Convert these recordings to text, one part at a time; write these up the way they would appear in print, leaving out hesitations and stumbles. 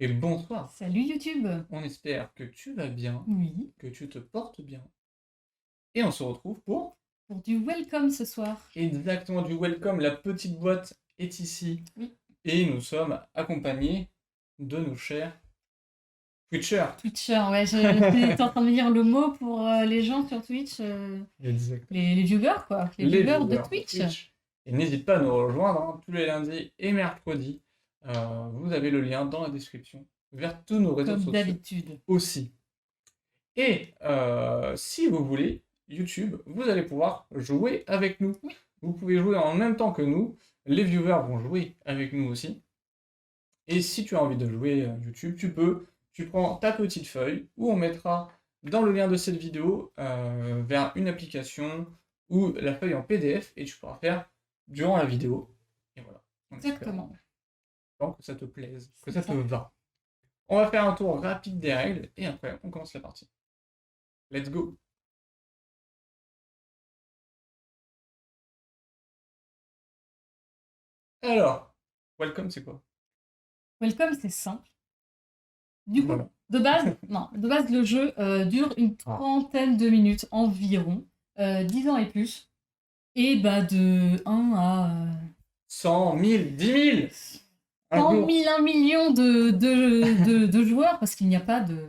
Et bonsoir, Salut YouTube. on espère que tu vas bien, Oui. que tu te portes bien. Et on se retrouve pour Pour du welcome ce soir. exactement du welcome. La petite boîte est ici Oui. et nous sommes accompagnés de nos chers Twitchers. Twitcher, ouais, j'étais en train de dire le mot pour les gens sur Twitch, Exactement. les viewers quoi, les Les viewers de viewers de Twitch. Twitch. Et n'hésite pas à nous rejoindre hein, tous les lundis et mercredis. Vous avez le lien dans la description vers tous nos réseaux Comme sociaux d'habitude. aussi. Et si vous voulez, YouTube, vous allez pouvoir jouer avec nous. Oui. Vous pouvez jouer en même temps que nous. Les viewers vont jouer avec nous aussi. Et si tu as envie de jouer YouTube, tu peux. Tu prends ta petite feuille où on mettra dans le lien de cette vidéo vers une application ou la feuille en PDF et tu pourras faire durant la vidéo. Et voilà. En espérant Exactement. que ça te plaise, que C'est ça te ça. va. On va faire un tour rapide des règles et après on commence la partie. Let's go! Alors, welcome, c'est quoi? Welcome, c'est simple. Du coup, Voilà. de base, le jeu dure une trentaine de minutes environ, 10 ans et plus, et bah de 1 à 100, 1000, 10 000 un 100 jour. 000, 1 million de joueurs, parce qu'il n'y a pas de...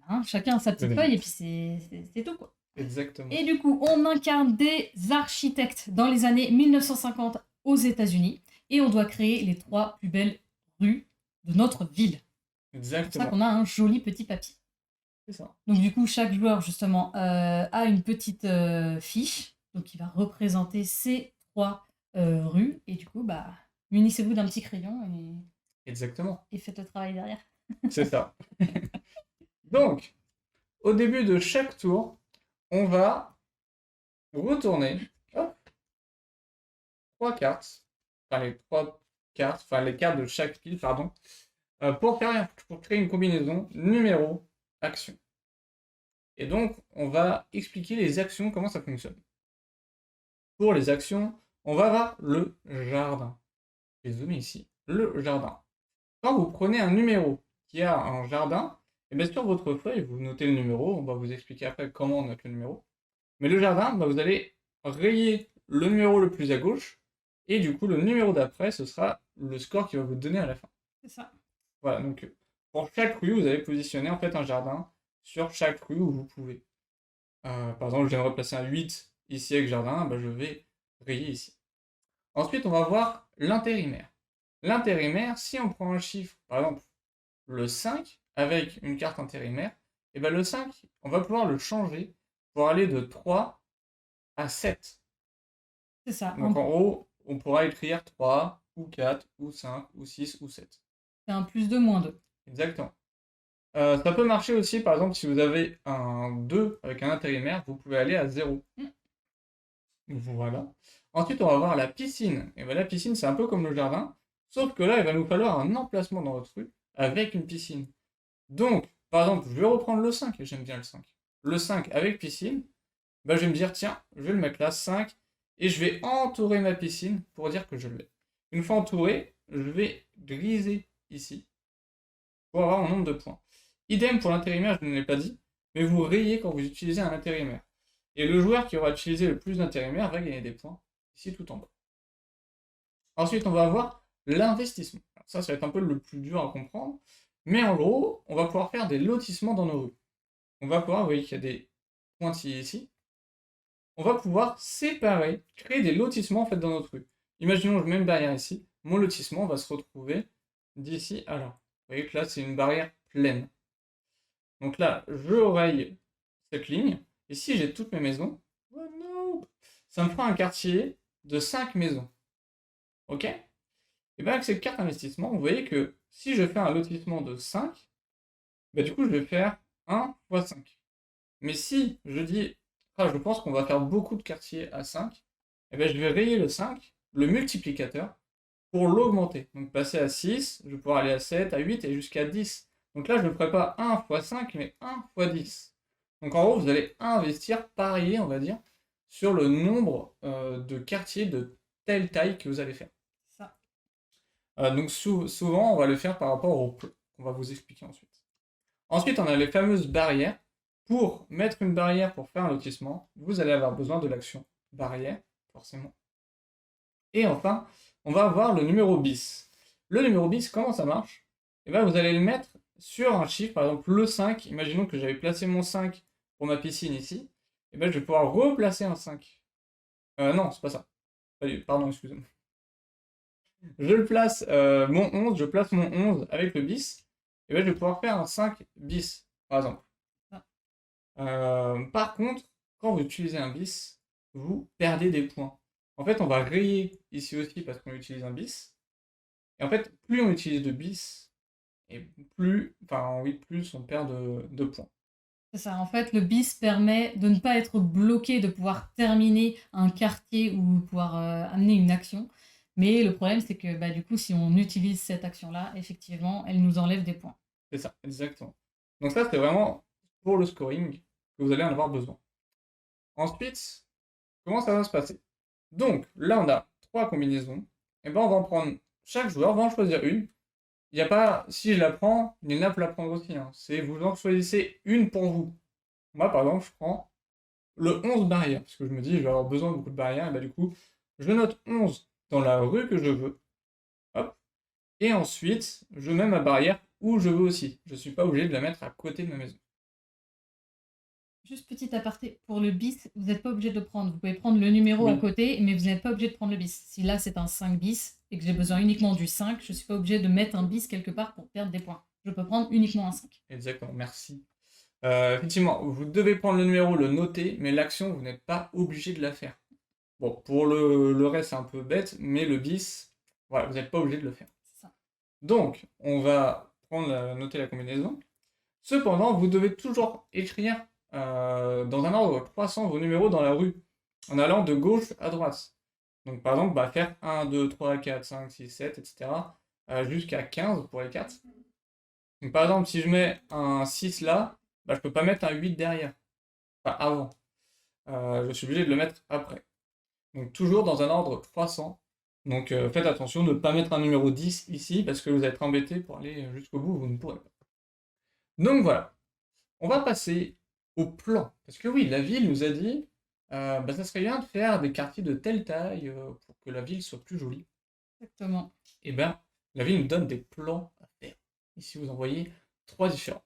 hein, chacun a sa petite feuille, et puis c'est tout, quoi. Exactement. Et du coup, on incarne des architectes dans les années 1950 aux États-Unis, et on doit créer les 3 plus belles rues de notre ville. C'est pour ça Exactement. qu'on a un joli petit papier. C'est ça. Donc du coup, chaque joueur, justement, a une petite fiche, donc il va représenter ces 3 rues, et du coup, bah, munissez-vous d'un petit crayon Exactement. et faites le travail derrière. C'est ça. Donc, au début de chaque tour, on va retourner hop, 3 cartes, enfin les 3 cartes, enfin les cartes de chaque pile, pardon, pour créer une combinaison numéro action. Et donc, on va expliquer les actions, comment ça fonctionne. Pour les actions, on va avoir le jardin. Je vais zoomer ici. Le jardin. Quand vous prenez un numéro qui a un jardin, et bien sur votre feuille, vous notez le numéro. On va vous expliquer après comment on note le numéro. Mais le jardin, bah, vous allez rayer le numéro le plus à gauche. Et du coup, le numéro d'après, ce sera le score qui va vous donner à la fin. C'est ça. Voilà, donc pour chaque rue, vous allez positionner en fait un jardin sur chaque rue où vous pouvez. Par exemple, j'aimerais placer un 8 ici avec jardin, bah, je vais rayer ici. Ensuite, on va voir l'intérimaire. L'intérimaire, si on prend un chiffre, par exemple le 5, avec une carte intérimaire, et bien le 5, on va pouvoir le changer pour aller de 3 à 7. C'est ça. Donc en gros, on pourra écrire 3, ou 4, ou 5, ou 6, ou 7. C'est un plus 2, moins 2. Exactement. Ça peut marcher aussi, par exemple, si vous avez un 2 avec un intérimaire, vous pouvez aller à 0. Voilà. Ensuite, on va voir la piscine. Et bien, la piscine, c'est un peu comme le jardin, sauf que là, il va nous falloir un emplacement dans notre rue avec une piscine. Donc, par exemple, je vais reprendre le 5, et j'aime bien le 5. Le 5 avec piscine, bah, je vais me dire, tiens, je vais le mettre là, 5, et je vais entourer ma piscine pour dire que je l'ai. Une fois entouré, je vais griser ici pour avoir mon nombre de points. Idem pour l'intérimaire, je ne l'ai pas dit, mais vous rayez quand vous utilisez un intérimaire. Et le joueur qui aura utilisé le plus d'intérimaires va gagner des points, ici tout en bas. Ensuite, on va avoir l'investissement. Ça va être un peu le plus dur à comprendre, mais en gros, on va pouvoir faire des lotissements dans nos rues. On va pouvoir, vous voyez qu'il y a des pointillés ici, on va pouvoir séparer, créer des lotissements en fait dans notre rue. Imaginons, je mets une barrière ici, mon lotissement va se retrouver d'ici à là. Vous voyez que là, c'est une barrière pleine. Donc là, je raye cette ligne, et si j'ai toutes mes maisons, oh no, ça me fera un quartier de 5 maisons. Ok? Et bien avec cette carte investissement, vous voyez que si je fais un lotissement de 5, bah du coup je vais faire 1 fois 5. Mais si je dis, ah, je pense qu'on va faire beaucoup de quartiers à 5, et bien je vais rayer le 5, le multiplicateur, pour l'augmenter. Donc passer à 6, je vais pouvoir aller à 7, à 8 et jusqu'à 10. Donc là je ne ferai pas 1 fois 5, mais 1 fois 10. Donc en gros, vous allez investir, parier, on va dire, sur le nombre de quartiers de telle taille que vous allez faire. Ça. Donc souvent, on va le faire par rapport au On va vous expliquer ensuite. Ensuite, on a les fameuses barrières. Pour mettre une barrière pour faire un lotissement, vous allez avoir besoin de l'action barrière, forcément. Et enfin, on va avoir le numéro bis. Le numéro bis, comment ça marche? Et bien, vous allez le mettre sur un chiffre, par exemple le 5. Imaginons que j'avais placé mon 5 pour ma piscine ici. Et bien, je vais pouvoir replacer un 5. Non, c'est pas ça. Pardon, excusez-moi. Je le place, mon 11, je place mon 11 avec le bis. Et bien, je vais pouvoir faire un 5 bis, par exemple. Par contre, quand vous utilisez un bis, vous perdez des points. En fait, on va rayer ici aussi parce qu'on utilise un bis. Et en fait, plus on utilise de bis, et plus, enfin oui, plus on perd de points. C'est ça, en fait, le bis permet de ne pas être bloqué, de pouvoir terminer un quartier ou pouvoir amener une action. Mais le problème, c'est que bah, du coup, si on utilise cette action-là, effectivement, elle nous enlève des points. C'est ça, exactement. Donc ça, c'est vraiment pour le scoring que vous allez en avoir besoin. Ensuite, comment ça va se passer? Donc, là, on a 3 combinaisons. Et ben, on va en prendre, chaque joueur va en choisir une. Il n'y a pas, si je la prends, Nina peut la prendre aussi, hein. C'est vous en choisissez une pour vous. Moi, par exemple, je prends le 11 barrières, parce que je me dis, je vais avoir besoin de beaucoup de barrières, et bah du coup, je note 11 dans la rue que je veux. Hop. Et ensuite, je mets ma barrière où je veux aussi. Je ne suis pas obligé de la mettre à côté de ma maison. Juste petit aparté, pour le bis, vous n'êtes pas obligé de le prendre. Vous pouvez prendre le numéro à Oui. côté, mais vous n'êtes pas obligé de prendre le bis. Si là, c'est un 5 bis et que j'ai besoin uniquement du 5, je ne suis pas obligé de mettre un bis quelque part pour perdre des points. Je peux prendre uniquement un 5. Exactement, merci. Effectivement, vous devez prendre le numéro, le noter, mais l'action, vous n'êtes pas obligé de la faire. Bon, pour le reste, c'est un peu bête, mais le bis, voilà, vous n'êtes pas obligé de le faire. C'est ça. Donc, on va noter la combinaison. Cependant, vous devez toujours écrire dans un ordre croissant vos numéros dans la rue, en allant de gauche à droite. Donc, par exemple, faire 1, 2, 3, 4, 5, 6, 7, etc. Jusqu'à 15 pour les 4. Donc, par exemple, si je mets un 6 là, je peux pas mettre un 8 derrière. Enfin, avant. Je suis obligé de le mettre après. Donc, toujours dans un ordre croissant. Donc, faites attention de ne pas mettre un numéro 10 ici, parce que vous allez être embêté pour aller jusqu'au bout, vous ne pourrez pas. Donc, voilà. On va passer au plan. Parce que oui, la ville nous a dit, ça serait bien de faire des quartiers de telle taille pour que la ville soit plus jolie. Exactement. Et bien, la ville nous donne des plans à faire. Ici, vous en voyez 3 différents.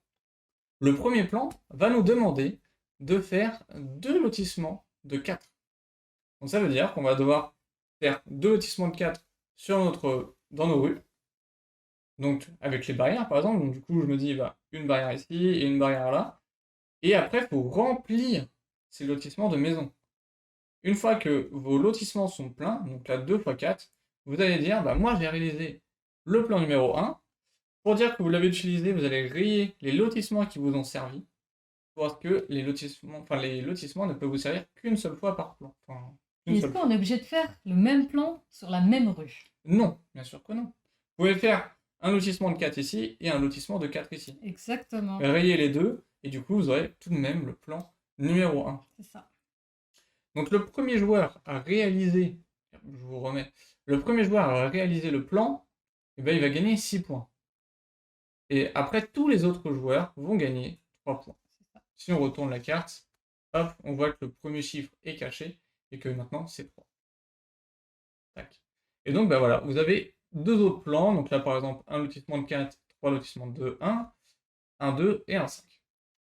Le premier plan va nous demander de faire 2 lotissements de 4. Donc ça veut dire qu'on va devoir faire 2 lotissements de 4 dans nos rues. Donc avec les barrières par exemple, donc du coup je me dis une barrière ici et une barrière là. Et après il faut remplir ces lotissements de maisons. Une fois que vos lotissements sont pleins, donc là 2 x 4, vous allez dire moi j'ai réalisé le plan numéro 1. Pour dire que vous l'avez utilisé, vous allez rayer les lotissements qui vous ont servi. Parce que les lotissements ne peuvent vous servir qu'une seule fois par plan. Enfin, Et est-ce qu'on est obligé de faire le même plan sur la même rue? Non, bien sûr que non. Vous pouvez faire un lotissement de 4 ici et un lotissement de 4 ici. Exactement. Rayez les deux et du coup vous aurez tout de même le plan numéro 1. C'est ça. Donc le premier joueur à réaliser, je vous remets, le premier joueur à réaliser le plan, il va gagner 6 points. Et après tous les autres joueurs vont gagner 3 points. Si on retourne la carte, hop, on voit que le premier chiffre est caché et que maintenant c'est 3. Tac. Et donc voilà, vous avez 2 autres plans. Donc là par exemple, un lotissement de 4, 3 lotissements de 2, 1, 2 et un 5.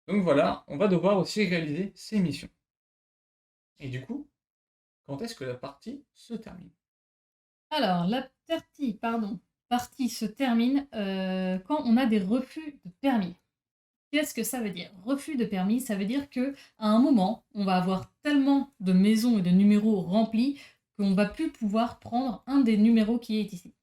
Donc voilà, on va devoir aussi réaliser ces missions. Et du coup, quand est-ce que la partie se termine? Alors, la partie se termine quand on a des refus de permis. Qu'est-ce que ça veut dire? Refus de permis, ça veut dire que à un moment, on va avoir tellement de maisons et de numéros remplis qu'on va plus pouvoir prendre un des numéros qui est ici.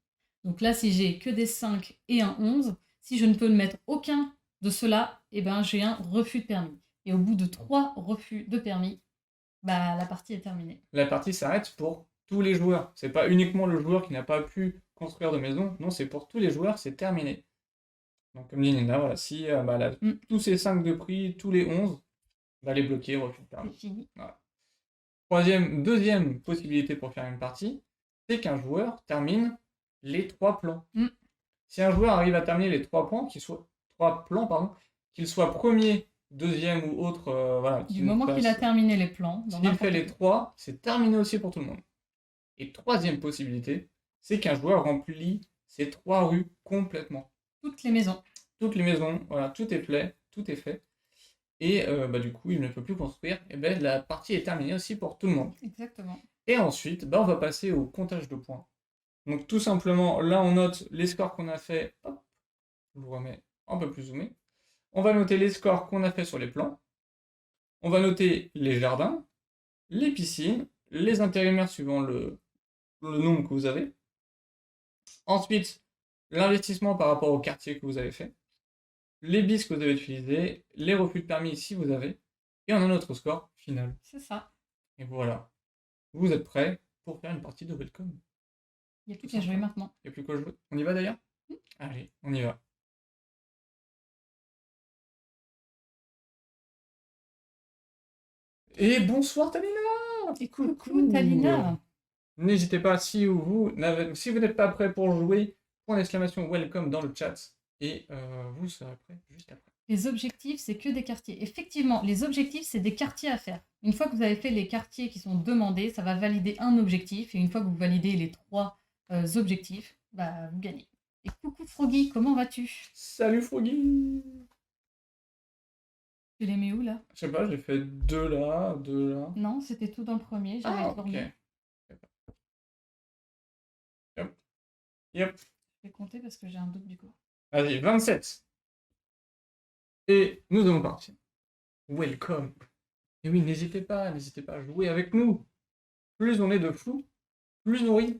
Donc là, si j'ai que des 5 et un 11, si je ne peux mettre aucun de ceux-là, j'ai un refus de permis. Et au bout de 3 refus de permis, la partie est terminée. La partie s'arrête pour tous les joueurs. C'est pas uniquement le joueur qui n'a pas pu construire de maison. Non, c'est pour tous les joueurs, c'est terminé. Donc comme dit Nina, voilà, si tous ces 5 de prix, tous les 11, les bloquer, refus de permis. C'est fini. Voilà. Deuxième possibilité pour faire une partie, c'est qu'un joueur termine les 3 plans. Si un joueur arrive à terminer les 3 plans, qu'il soit premier, deuxième ou autre, voilà, Du moment qu'il a terminé les plans, dans s'il fait n'importe les quel- 3, c'est terminé aussi pour tout le monde. Et troisième possibilité, c'est qu'un joueur remplit ces 3 rues complètement. toutes les maisons. Toutes les maisons, voilà, tout est fait, tout est fait. Et bah, du coup, il ne peut plus construire. Et ben la partie est terminée aussi pour tout le monde. Exactement. Et ensuite, bah, on va passer au comptage de points. Donc tout simplement, là on note les scores qu'on a fait. Hop, je vous remets un peu plus zoomé. On va noter les scores qu'on a fait sur les plans. On va noter les jardins, les piscines, les intérimaires suivant le nombre que vous avez. Ensuite, l'investissement par rapport au quartier que vous avez fait. Les bis que vous avez utilisés, les refus de permis si vous avez. Et on a notre score final. C'est ça. Et voilà. Vous êtes prêts pour faire une partie de Welcome. Il n'y a plus qu'à jouer maintenant. Il n'y a plus quoi jouer. On y va d'ailleurs? Allez, on y va. Et bonsoir Talina! Et coucou Talina! N'hésitez pas, si vous n'êtes pas prêt pour jouer, point d'exclamation welcome dans le chat. Et vous serez prêt juste après. Les objectifs, c'est que des quartiers. Effectivement, les objectifs, c'est des quartiers à faire. Une fois que vous avez fait les quartiers qui sont demandés, ça va valider un objectif. Et une fois que vous validez les 3 objectifs, bah, vous gagnez. Et coucou Froggy, comment vas-tu? Salut Froggy! Tu les mets où là? Je sais pas, j'ai fait 2 là, 2 là. Non, c'était tout dans le premier, j'avais Ah, dormi. ok. Yep. Yep. Je vais compter parce que j'ai un doute du coup. Vas-y, 27. Et nous allons partir. Welcome. Et oui, n'hésitez pas à jouer avec nous. Plus on est de fous, plus on rit.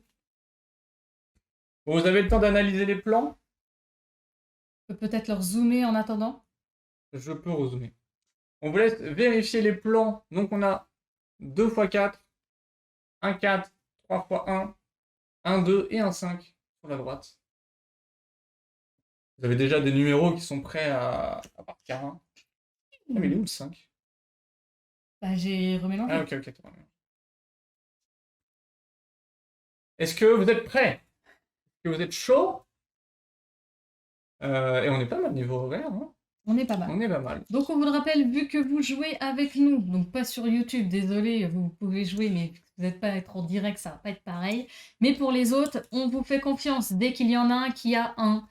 Vous avez le temps d'analyser les plans? Je peux peut-être leur zoomer en attendant. Je peux résumer. On vous laisse vérifier les plans. Donc on a 2 x 4, 1 4, 3 x 1, 1 2 et un 5 sur la droite. Vous avez déjà des numéros qui sont prêts à partir. Hein. Ah, mais il est où le 5? Bah, j'ai remélangé. Ah, ok, ok. Est-ce que vous êtes prêts? Est-ce que vous êtes chaud? Et on est pas mal niveau horaire. Hein. On est pas mal. On est pas mal. Donc on vous le rappelle, vu que vous jouez avec nous, donc pas sur YouTube, désolé, vous pouvez jouer, mais vous n'êtes pas être en direct, ça va pas être pareil. Mais pour les autres, on vous fait confiance. Dès qu'il y en a un qui a un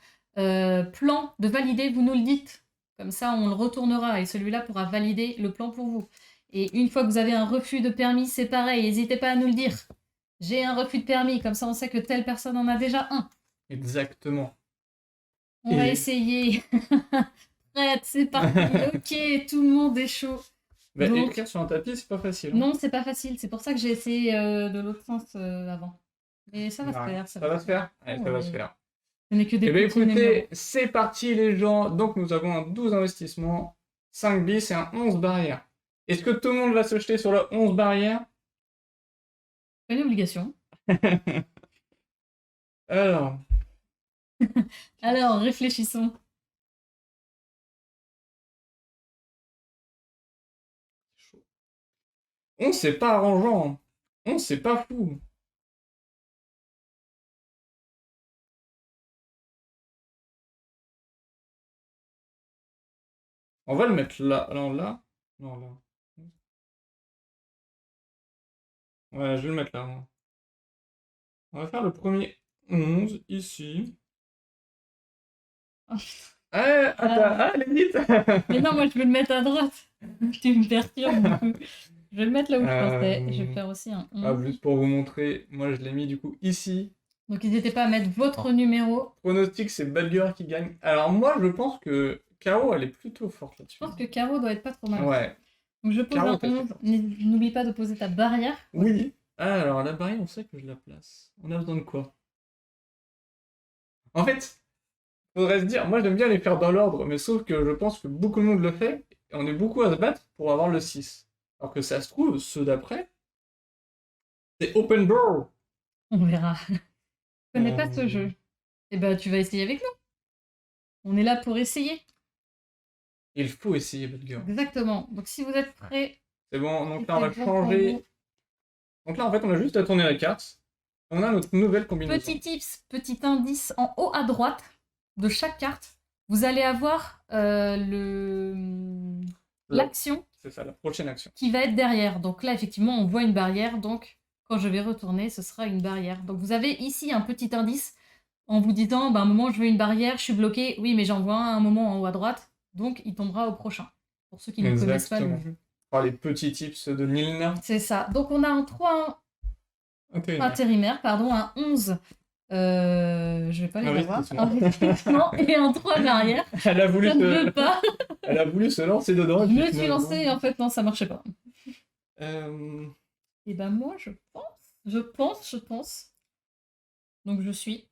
plan de valider, vous nous le dites. Comme ça, on le retournera et celui-là pourra valider le plan pour vous. Et une fois que vous avez un refus de permis, c'est pareil, n'hésitez pas à nous le dire. J'ai un refus de permis, comme ça on sait que telle personne en a déjà un. Exactement. On va essayer. Prête, c'est parti. Ok, tout le monde est chaud. Bah, Donc, écrire sur un tapis, c'est pas facile. Hein. non, c'est pas facile. C'est pour ça que j'ai essayé de l'autre sens avant. Mais ça va se faire. Ça va se faire. Allez, ça va se faire. Ce n'est que des Eh bien petits écoutez, numéros. c'est parti les gens. Donc nous avons un 12 investissements, 5 bis et un 11 barrières. Est-ce que tout le monde va se jeter sur le 11 barrières? Pas une obligation. Alors, Alors, réfléchissons. 11 c'est pas arrangeant. 11 c'est pas fou. On va le mettre là. Non, là. Non, là. Ouais, je vais le mettre là. Moi. On va faire le premier 11 ici. Oh. Allez vite. Mais non, moi je veux le mettre à droite. Tu me perturbes du coup. Je vais le mettre là où je pensais. Je vais faire aussi un 11. Ah, juste pour vous montrer, moi je l'ai mis du coup ici. Donc n'hésitez pas à mettre votre numéro. Pronostic, c'est Badger qui gagne. Alors moi, je pense que Caro, elle est plutôt forte là-dessus. Je pense que Caro doit être pas trop mal. Ouais. Donc je pose Caro, un t'as fait 11. fort. N'oublie pas de poser ta barrière. Oui. Alors, la barrière, on sait que je la place. On a besoin de quoi? En fait, faudrait se dire, moi j'aime bien les faire dans l'ordre, mais sauf que je pense que beaucoup de monde le fait, et on est beaucoup à se battre pour avoir le 6. Alors que ça se trouve, ceux d'après, c'est open door. On verra. Je connais pas ce jeu. Eh ben, tu vas essayer avec nous. On est là pour essayer. Il faut essayer, Badger. Exactement. Donc si vous êtes prêts, C'est bon, donc si là on va c'est bon pour changer. vous. Donc là en fait, on a juste à tourner la carte. On a notre nouvelle combinaison. Petit tips, petit indice en haut à droite. de chaque carte, vous allez avoir l'action C'est ça, la prochaine action. qui va être derrière. Donc là, effectivement, on voit une barrière. Donc, quand je vais retourner, ce sera une barrière. Donc, vous avez ici un petit indice en vous disant, bah, à un moment, je veux une barrière, je suis bloqué. Oui, mais j'en vois un moment en haut à droite. Donc, il tombera au prochain. Pour ceux qui ne connaissent pas le Exactement. jeu. Oh, les petits tips de Nilna. C'est ça. Donc, on a un 3 Intérimaire. intérimaire, pardon, un 11. Je vais pas les avoir. Investissement. Investissement et un 3 barrière. Elle a voulu Ça ne veut se... pas. Elle a voulu se lancer dedans. Je et puis me suis finalement- lancée et en fait, non, ça marchait pas. Euh, Et ben moi, je pense. Donc je suis.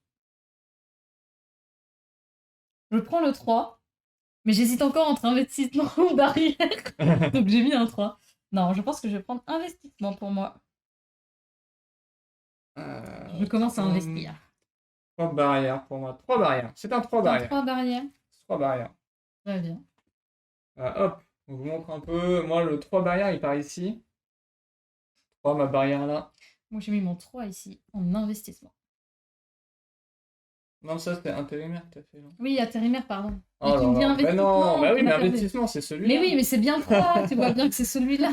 Je prends le 3, mais j'hésite encore entre investissement ou barrière. Donc j'ai mis un 3. Non, je pense que je vais prendre investissement pour moi. Je commence à investir. 3 barrières pour moi. 3 barrières. C'est un 3 Un barrières. 3 barrières. 3 barrières. Très bien. Hop, on vous montre un peu. Moi, le 3 barrières, il part ici. 3, ma barrière là. Moi j'ai mis mon 3 ici en investissement. Non, ça, c'était intérimaire que t'as fait là. Oui, intérimaire, pardon. Oh Mais tu là me dis là. Bah investissement. non, bah oui, tu mais m'as perdu. investissement, c'est celui-là. Mais oui, mais c'est bien 3. Tu vois bien que c'est celui-là.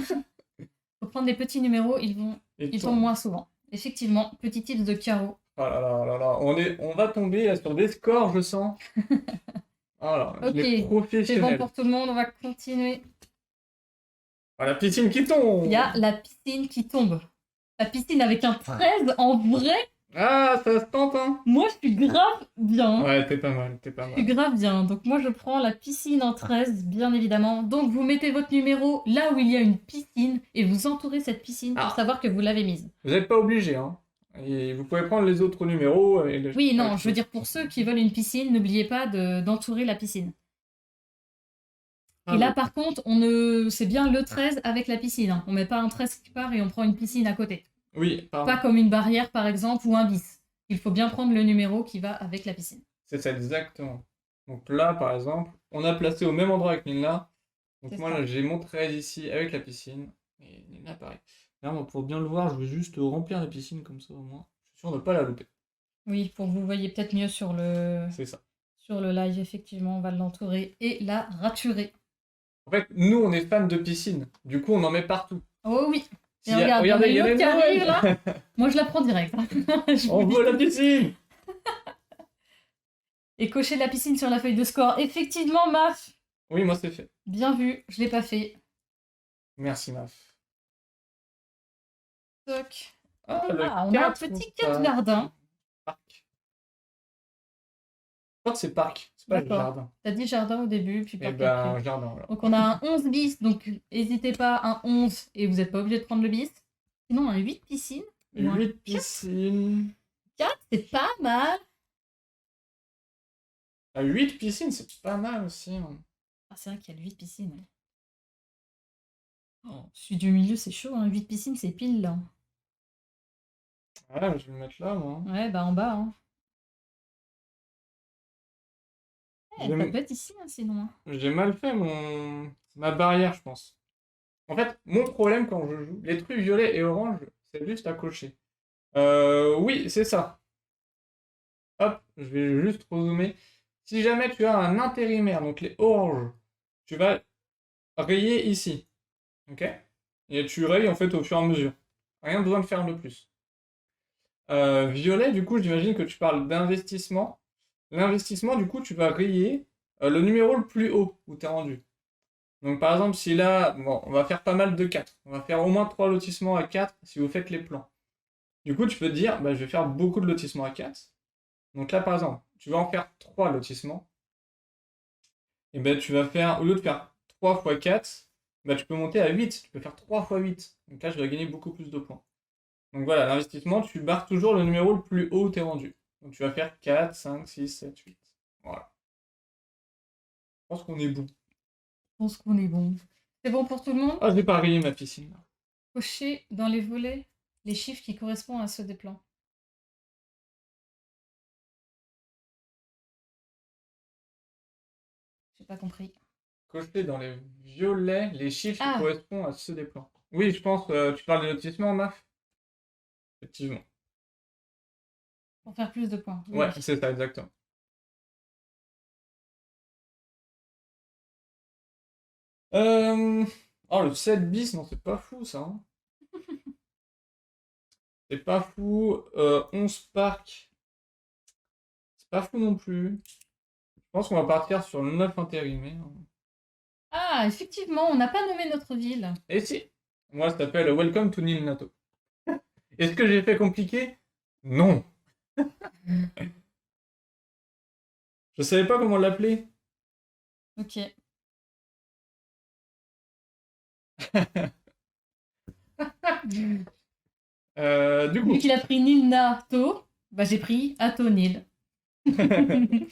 Faut prendre des petits numéros, ils Et tombent moins souvent. Effectivement, petit tips de carreau. Oh là là là là. On va tomber là, sur des scores, je sens. Oh là, Ok, les c'est bon professionnels. pour tout le monde, on va continuer. Oh, la piscine qui tombe. Il y a la piscine qui tombe. La piscine avec un 13, en vrai, Ah, ça se tente, hein. moi je suis grave bien. Ouais, t'es pas mal, t'es pas Je suis mal. grave bien. Donc moi je prends la piscine en 13, bien évidemment. Donc vous mettez votre numéro là où il y a une piscine et vous entourez cette piscine pour Ah. savoir que vous l'avez mise. Vous n'êtes pas obligé, hein. Et vous pouvez prendre les autres numéros. Oui, non, je veux dire pour ceux qui veulent une piscine, n'oubliez pas d'entourer la piscine. Ah, Et là oui. par contre, c'est bien le 13 avec la piscine. Hein. On met pas un 13 qui part et on prend une piscine à côté. Oui, pardon. Pas comme une barrière par exemple ou un bis. Il faut bien prendre le numéro qui va avec la piscine. C'est ça, exactement. Donc là, par exemple, on a placé au même endroit avec Nina. Donc C'est moi, ça. là, j'ai mon 13 ici avec la piscine. Et Nina, pareil. Là, moi, pour bien le voir, je vais juste remplir la piscine comme ça, au moins. Je suis sûr de ne pas la louper. Oui, pour que vous voyez peut-être mieux sur le live, effectivement, on va l'entourer et la raturer. En fait, nous, on est fans de piscine. Du coup, on en met partout. Oh oui. Et Si regarde, regardez, il y en a une autre qui une arrive nouvelle. là. Moi, je la prends direct. Je On vous veut dis. la piscine. Et cocher la piscine sur la feuille de score. Effectivement, Maf. Oui, moi, c'est fait. Bien vu, je l'ai pas fait. Merci, Maf. Toc. Ah, le On a un 4 petit ou 4 pas jardin. Parc. Je crois que c'est parc, c'est pas le D'accord. jardin. T'as dit jardin au début, puis Eh parc ben, après. jardin, alors. Donc on a un 11 bis, donc n'hésitez pas, un 11, et vous n'êtes pas obligé de prendre le bis. Sinon, un 8 piscine. Ou un 8 piscines. 4, c'est pas mal. Ah, 8 piscines, c'est pas mal aussi. Hein. Ah, c'est vrai qu'il y a le 8 piscines. Oh, celui du milieu, c'est chaud, hein. 8 piscines, c'est pile là. Ouais, je vais le mettre là, moi. Ouais, bah en bas. Hein. Ça J'ai peut être ici, hein, sinon. Hein. j'ai mal fait ma barrière, je pense. En fait, mon problème quand je joue, les trucs violets et orange, c'est juste à cocher. Oui, c'est ça. Hop, je vais juste rezoomer. Si jamais tu as un intérimaire, donc les oranges, tu vas rayer ici. Ok? Et tu rayes en fait au fur et à mesure. Rien besoin de faire de plus. Violet, du coup, j'imagine que tu parles d'investissement. L'investissement, du coup, tu vas rayer le numéro le plus haut où tu es rendu. Donc par exemple, si là, bon, on va faire pas mal de 4. On va faire au moins 3 lotissements à 4 si vous faites les plans. Du coup, tu peux te dire, bah, je vais faire beaucoup de lotissements à 4. Donc là, par exemple, tu vas en faire 3 lotissements. Et ben tu vas faire, au lieu de faire 3 fois 4, bah, tu peux monter à 8. Tu peux faire 3 fois 8. Donc là, je vais gagner beaucoup plus de points. Donc voilà, l'investissement, tu barres toujours le numéro le plus haut où tu es rendu. Donc tu vas faire 4, 5, 6, 7, 8. Voilà. Je pense qu'on est bon. Je pense qu'on est bon. C'est bon pour tout le monde? Ah, je vais pas rayer ma piscine. Cocher dans les volets les chiffres qui correspondent à ceux des plans. J'ai pas compris. Cocher dans les violets les chiffres qui Ah, correspondent à ceux des plans. Oui, je pense, tu parles de lotissement, Maf? Effectivement. pour faire plus de points. Oui, Ouais, oui. c'est ça, exactement. Oh, le 7 bis, non, c'est pas fou, ça. Hein. C'est pas fou. 11 parcs, c'est pas fou non plus. Je pense qu'on va partir sur le 9 intérimaire. Ah, effectivement, on n'a pas nommé notre ville. Et si, moi, ça s'appelle Welcome to Nil Nato. Est-ce que j'ai fait compliqué? Non. Je savais pas comment l'appeler. Ok. Du Vu coup, qu'il a pris Nil-Na-To, bah j'ai pris Ato-Nil. j'ai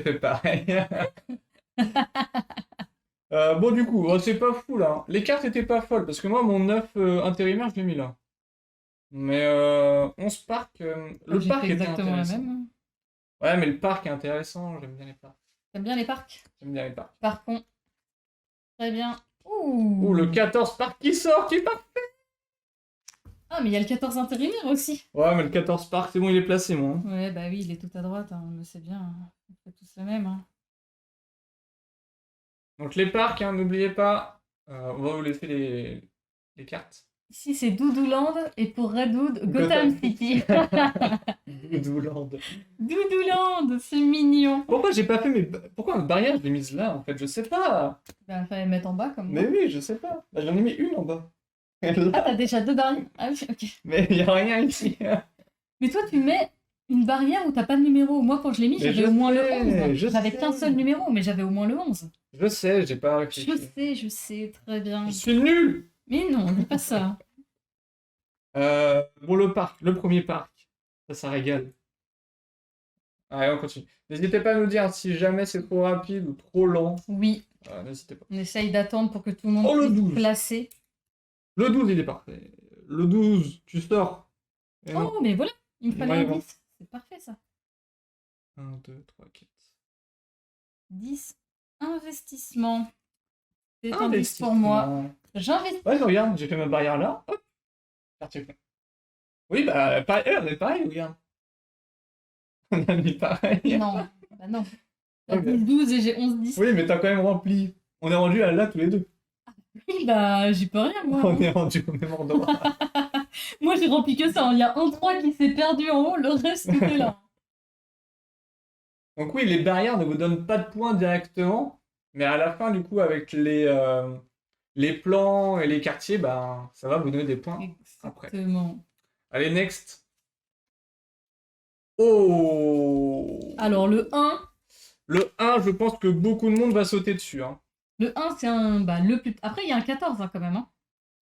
fait pareil. Bon, du coup, oh, c'est pas fou là. Hein. Les cartes étaient pas folles parce que moi, mon 9 intérimaire, je l'ai mis là. Mais 11 parcs, Bah, le j'ai fait parc était exactement la intéressant. même. Ouais, mais le parc est intéressant, j'aime bien les parcs. T'aimes bien les parcs? J'aime bien les parcs. Par contre, très bien. Ouh, le Ouh. 14 parc qui sort, qui part. Ah, mais il y a le 14 intérimaire aussi. Ouais, mais le 14 parc, c'est bon, il est placé, moi. Hein. Ouais, bah oui, il est tout à droite, hein, on le sait bien. Hein. On fait tous le même. Hein. Donc les parcs, hein, n'oubliez pas, on va vous laisser les cartes. Ici, c'est Doudouland et pour Redwood, Gotham Gotham City. Doudouland. Doudouland, c'est mignon. Pourquoi j'ai pas fait mes... Pourquoi ma barrière, je l'ai mise là, en fait? Je sais pas. Bah, fallait mettre en bas comme Mais moi. oui, je sais pas. Bah, j'en ai mis une en bas. Ah, Là. t'as déjà deux barrières. Ah oui, ok. Mais il y a rien ici. Mais toi, tu mets une barrière où t'as pas de numéro. Moi, quand je l'ai mis, Mais j'avais je au moins le sais, 11. je J'avais qu'un sais. seul numéro, mais j'avais au moins le 11. Je sais, j'ai pas réfléchi. Je sais, très bien. Je suis nul. Mais non, dis pas ça. Bon, le parc, le premier parc. Ça régale. Allez, on continue. N'hésitez pas à nous dire si jamais c'est trop rapide ou trop lent. Oui, N'hésitez pas. on essaye d'attendre pour que tout le monde Oh, le puisse 12. placer. Le 12, il est parfait. Le 12, tu sors. Et non. Oh, mais voilà, il me fallait Ouais, un bon. 10. C'est parfait, ça. 1, 2, 3, 4. 10. Investissement. C'est un 10 pour moi. J'investis. Ouais, regarde, j'ai fait ma barrière là. Hop. Quartier plein. Oui, bah, pareil, on est pareil, regarde. On a mis pareil. Non, bah non. T'as Ok. 10-12 et j'ai 11-10. Oui, mais t'as quand même rempli. On est rendu à là tous les deux. Oui, bah, j'y peux rien, moi. On est rendu au même endroit. Moi, j'ai rempli que ça. Il y a un 3 qui s'est perdu en haut, le reste, tout est là. Donc oui, les barrières ne vous donnent pas de points directement, mais à la fin, du coup, avec les plans et les quartiers, bah, ça va vous donner des points après. Exactement. Allez, next. Oh! Alors, le 1. Le 1, je pense que beaucoup de monde va sauter dessus. Hein. Le 1, c'est un. Bah, le plus. Après, il y a un 14 hein, quand même. Hein.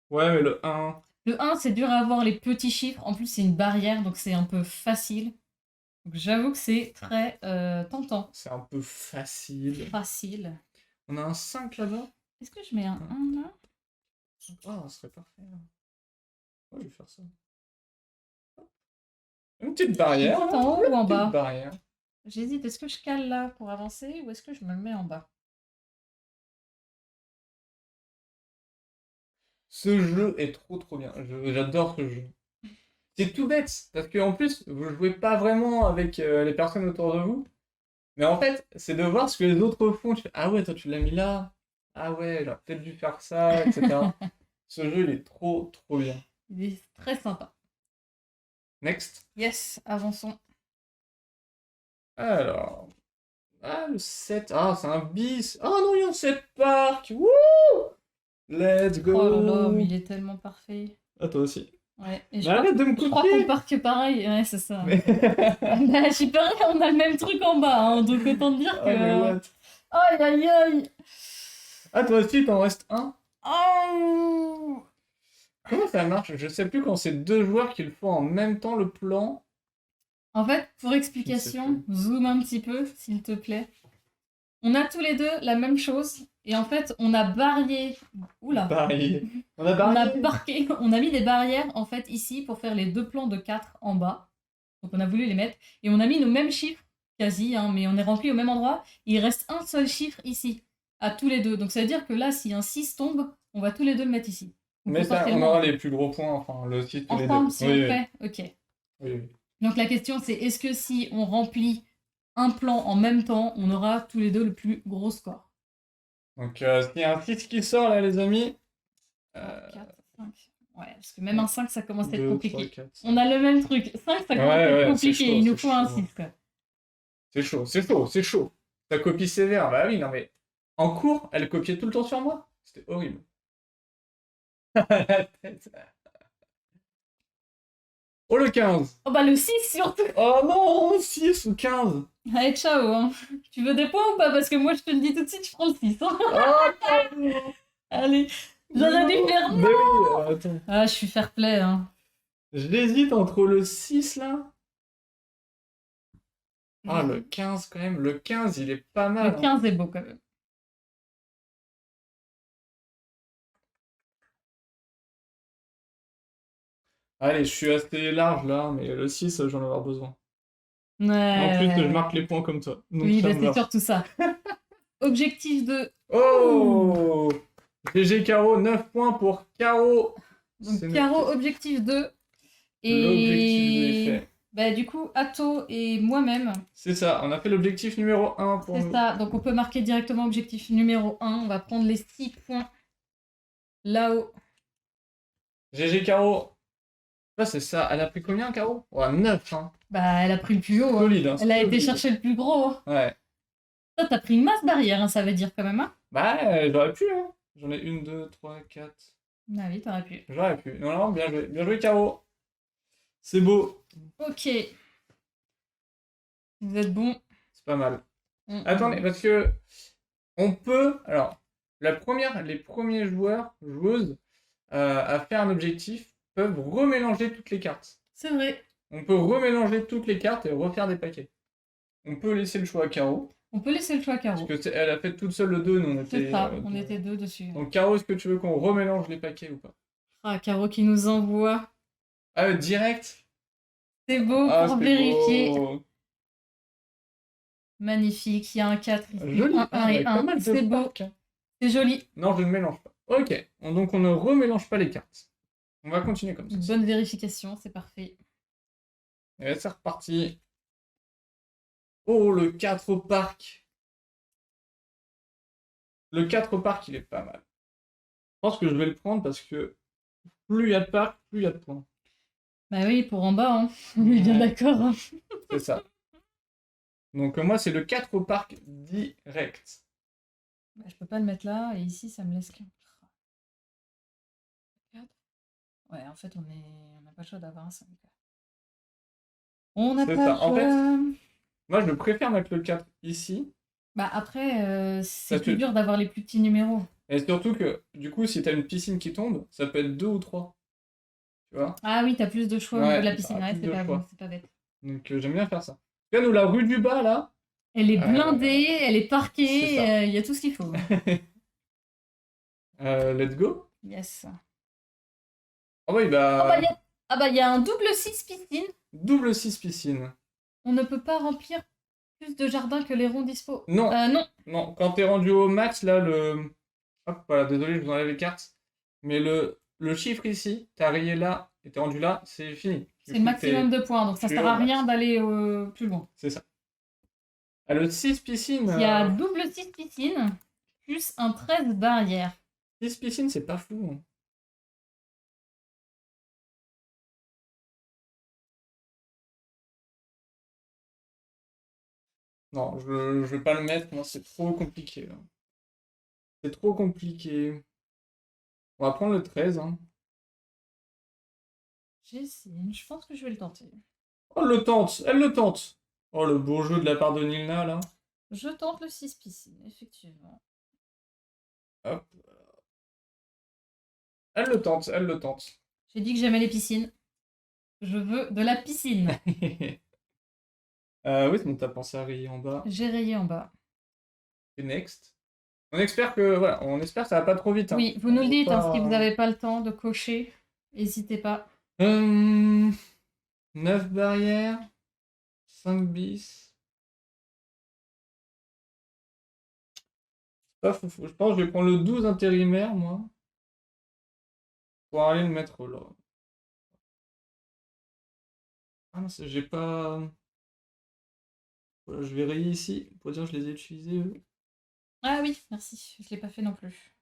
Ouais, mais le 1... Le 1, c'est dur à avoir les petits chiffres. En plus, c'est une barrière, donc c'est un peu facile. Donc, j'avoue que c'est très tentant. C'est un peu facile. Facile. On a un 5 là-bas. Est-ce que je mets un 1 là? Ah, ce serait parfait. Ouais, je vais faire ça. Une petite barrière. Tout en haut ou en Petite bas? barrière. J'hésite, est-ce que je cale là pour avancer ou est-ce que je me le mets en bas? Ce jeu est trop bien. J'adore ce jeu. C'est tout bête, parce qu'en plus, vous jouez pas vraiment avec les personnes autour de vous. Mais en fait, c'est de voir ce que les autres font. Tu fais, ah ouais, toi tu l'as mis là. Ah ouais, j'aurais peut-être dû faire ça, etc. Ce jeu, il est trop bien. Il est très sympa. Next. Yes, avançons. Alors. Ah, le 7. Ah, c'est un bis. Ah non, il y a un 7 parc. Wouh! Let's go. Oh là là, mais il est tellement parfait. Ah, toi aussi. Ouais, et Mais je crois, arrête de me je crois qu'on copier. part que pareil. Ouais, c'est ça. Mais... Bah, j'y peux rien, on a le même truc en bas, hein, donc autant te dire Ah, mais que. what? Aïe aïe aïe! Ah, toi aussi, t'en restes un. Oh! Comment ça marche? Je sais plus quand c'est deux joueurs qui le font en même temps le plan. En fait, pour explication, zoom un petit peu, s'il te plaît. On a tous les deux la même chose, et en fait, on a barrié. Oula! Barrier. On a On a barrié. barqué, on a mis des barrières en fait ici pour faire les deux plans de 4 en bas. Donc on a voulu les mettre. Et on a mis nos mêmes chiffres, quasi, hein, mais on est rempli au même endroit. Et il reste un seul chiffre ici, à tous les deux. Donc ça veut dire que là, si un 6 tombe, on va tous les deux le mettre ici. Donc, Mais faut ça, partir on loin. aura les plus gros points, enfin le 6 tous les deux. Ensemble, si Oui, on oui. fait, ok. Oui, oui. Donc la question c'est, est-ce que si on remplit un plan en même temps, on aura tous les deux le plus gros score? Donc, s'il y a un 6 qui sort là, les amis. 4, 5. Ouais, parce que même un 5, ça commence à être 2, 3, compliqué. 4, On 5. a le même truc. 5, ça Ouais, commence à être ouais, c'est compliqué. chaud, Il nous c'est faut un chaud. 6, quoi. C'est chaud, c'est chaud, c'est chaud. Ta copie sévère, bah oui, non mais. En cours, elle copiait tout le temps sur moi. C'était horrible. La tête. Oh le 15. Oh bah le 6 surtout. Oh non, 6 ou 15. Allez, ciao, hein. Tu veux des points ou pas? Parce que moi, je te le dis tout de suite, je prends le 6, hein. Oh non. Allez, j'aurais dû faire... Mais oui, attends. Ah, je suis fair play, hein. J'hésite entre le 6 là. Ah, le Le 15 quand même. Le 15, il est pas mal, hein. 15 est beau, quand même. Allez, je suis assez large là, mais le 6, j'en vais avoir besoin. Ouais, En plus, je ouais. marque les points comme toi. Donc Oui, ça bah me c'est va. surtout ça. Objectif de... Ouh. Oh! GG Caro, 9 points pour Caro. Donc, C'est Caro, noté. objectif 2. L'objectif est Et... fait. Bah, du coup, Atto et moi-même, C'est ça, on a fait l'objectif numéro 1 pour c'est nous. ça. Donc, on peut marquer directement objectif numéro 1. On va prendre les 6 points là-haut. GG Caro. Ah, c'est ça. Elle a pris combien, Caro? Ouais, 9, hein. Bah, elle a pris le plus haut, hein. Solide, hein. Elle a été solide. chercher le plus gros, hein. Ouais. Toi, t'as pris une masse barrière, hein, ça veut dire quand même, hein. Bah, j'aurais pu, hein. J'en ai 1, 2, 3, 4. Ah oui, t'aurais pu. J'aurais pu. Non, non, bien joué. Bien joué, Caro. C'est beau. Ok. Vous êtes bon. C'est pas mal. Attendez, parce que on peut. Alors, les premiers joueurs, joueuses, à faire un objectif peuvent remélanger toutes les cartes. C'est vrai. On peut remélanger toutes les cartes et refaire des paquets. On peut laisser le choix à Caro. On peut laisser le choix à Caro. Parce qu'elle a fait toute seule le 2, nous on C'est était. ça, on était deux dessus. Donc, Caro, est-ce que tu veux qu'on remélange les paquets ou pas? Ah, Caro qui nous envoie. Ah, direct? C'est beau Ah, pour c'est vérifier. beau. Magnifique, il y a un 4 ici. Joli. Un 1 et Avec pas 1. mal de C'est beau. spark, hein. C'est joli. Non, je ne mélange pas. Ok, donc on ne remélange pas les cartes. On va continuer comme ça. Une bonne vérification, c'est parfait. Et c'est reparti. Oh, le 4 au parc. Le 4 au parc, il est pas mal. Je pense que je vais le prendre parce que plus il y a de parcs, plus il y a de points. Bah oui, pour en bas, hein. On est bien Ouais. d'accord, hein. C'est ça. Donc moi, c'est le 4 au parc direct. Bah, je peux pas le mettre là, et ici, ça me laisse qu'un. 4. Ouais, en fait, on n'a pas le choix d'avoir un 5. On n'a C'est pas ça. le En fait, choix. moi, je préfère mettre le 4 ici. Bah après, c'est Parce plus que- dur d'avoir les plus petits numéros. Et surtout que, du coup, si t'as une piscine qui tombe, ça peut être 2 ou 3. Tu vois? Ah oui, t'as plus de choix au Ouais, niveau de la t'as piscine. Ouais, plus c'est de pas choix. bon, c'est pas bête. Donc j'aime bien faire ça. Là, nous, la rue du bas, là. Elle est blindée, elle est C'est parquée, ça. il y a tout ce qu'il faut. Let's go. Yes. Ah oui, Ah bah, il y a un double 6 piscine. double 6 piscine. On ne peut pas remplir plus de jardins que les ronds dispo. Non. Non. Non, quand t'es rendu au max, là, hop, voilà, désolé, je vous enlève les cartes. Mais le chiffre ici, t'as rayé là, et t'es rendu là, c'est fini. C'est le maximum de points, donc ça tu es sert au à max. rien d'aller plus loin. C'est ça. Ah, le 6 piscine. Il y a double 6 piscine, plus un 13 barrière. 6 piscine, c'est pas fou, hein. Non, je vais pas le mettre, moi, c'est trop compliqué, là. C'est trop compliqué. On va prendre le 13, hein. J'essaie, je pense que je vais le tenter. Oh, elle le tente, elle le tente. Oh, le beau jeu de la part de Nilna, là. Je tente le 6 piscine, effectivement. Hop. Elle le tente, elle le tente. J'ai dit que j'aimais les piscines. Je veux de la piscine. Oui, c'est bon, t'as pensé à rayer en bas. J'ai rayé en bas. Et next. On espère que, voilà, on espère que ça va pas trop vite, hein. Oui, vous nous le On dites, veut hein, pas- si vous n'avez pas le temps de cocher, n'hésitez pas. 9 barrières. 5 bis. Pas fou. Je pense que je vais prendre le 12 intérimaire, moi. Pour aller le mettre là. Ah non, j'ai pas. Voilà, je vais rayer ici pour dire que je les ai utilisés, eux. Ah oui, merci. Je l'ai pas fait non plus.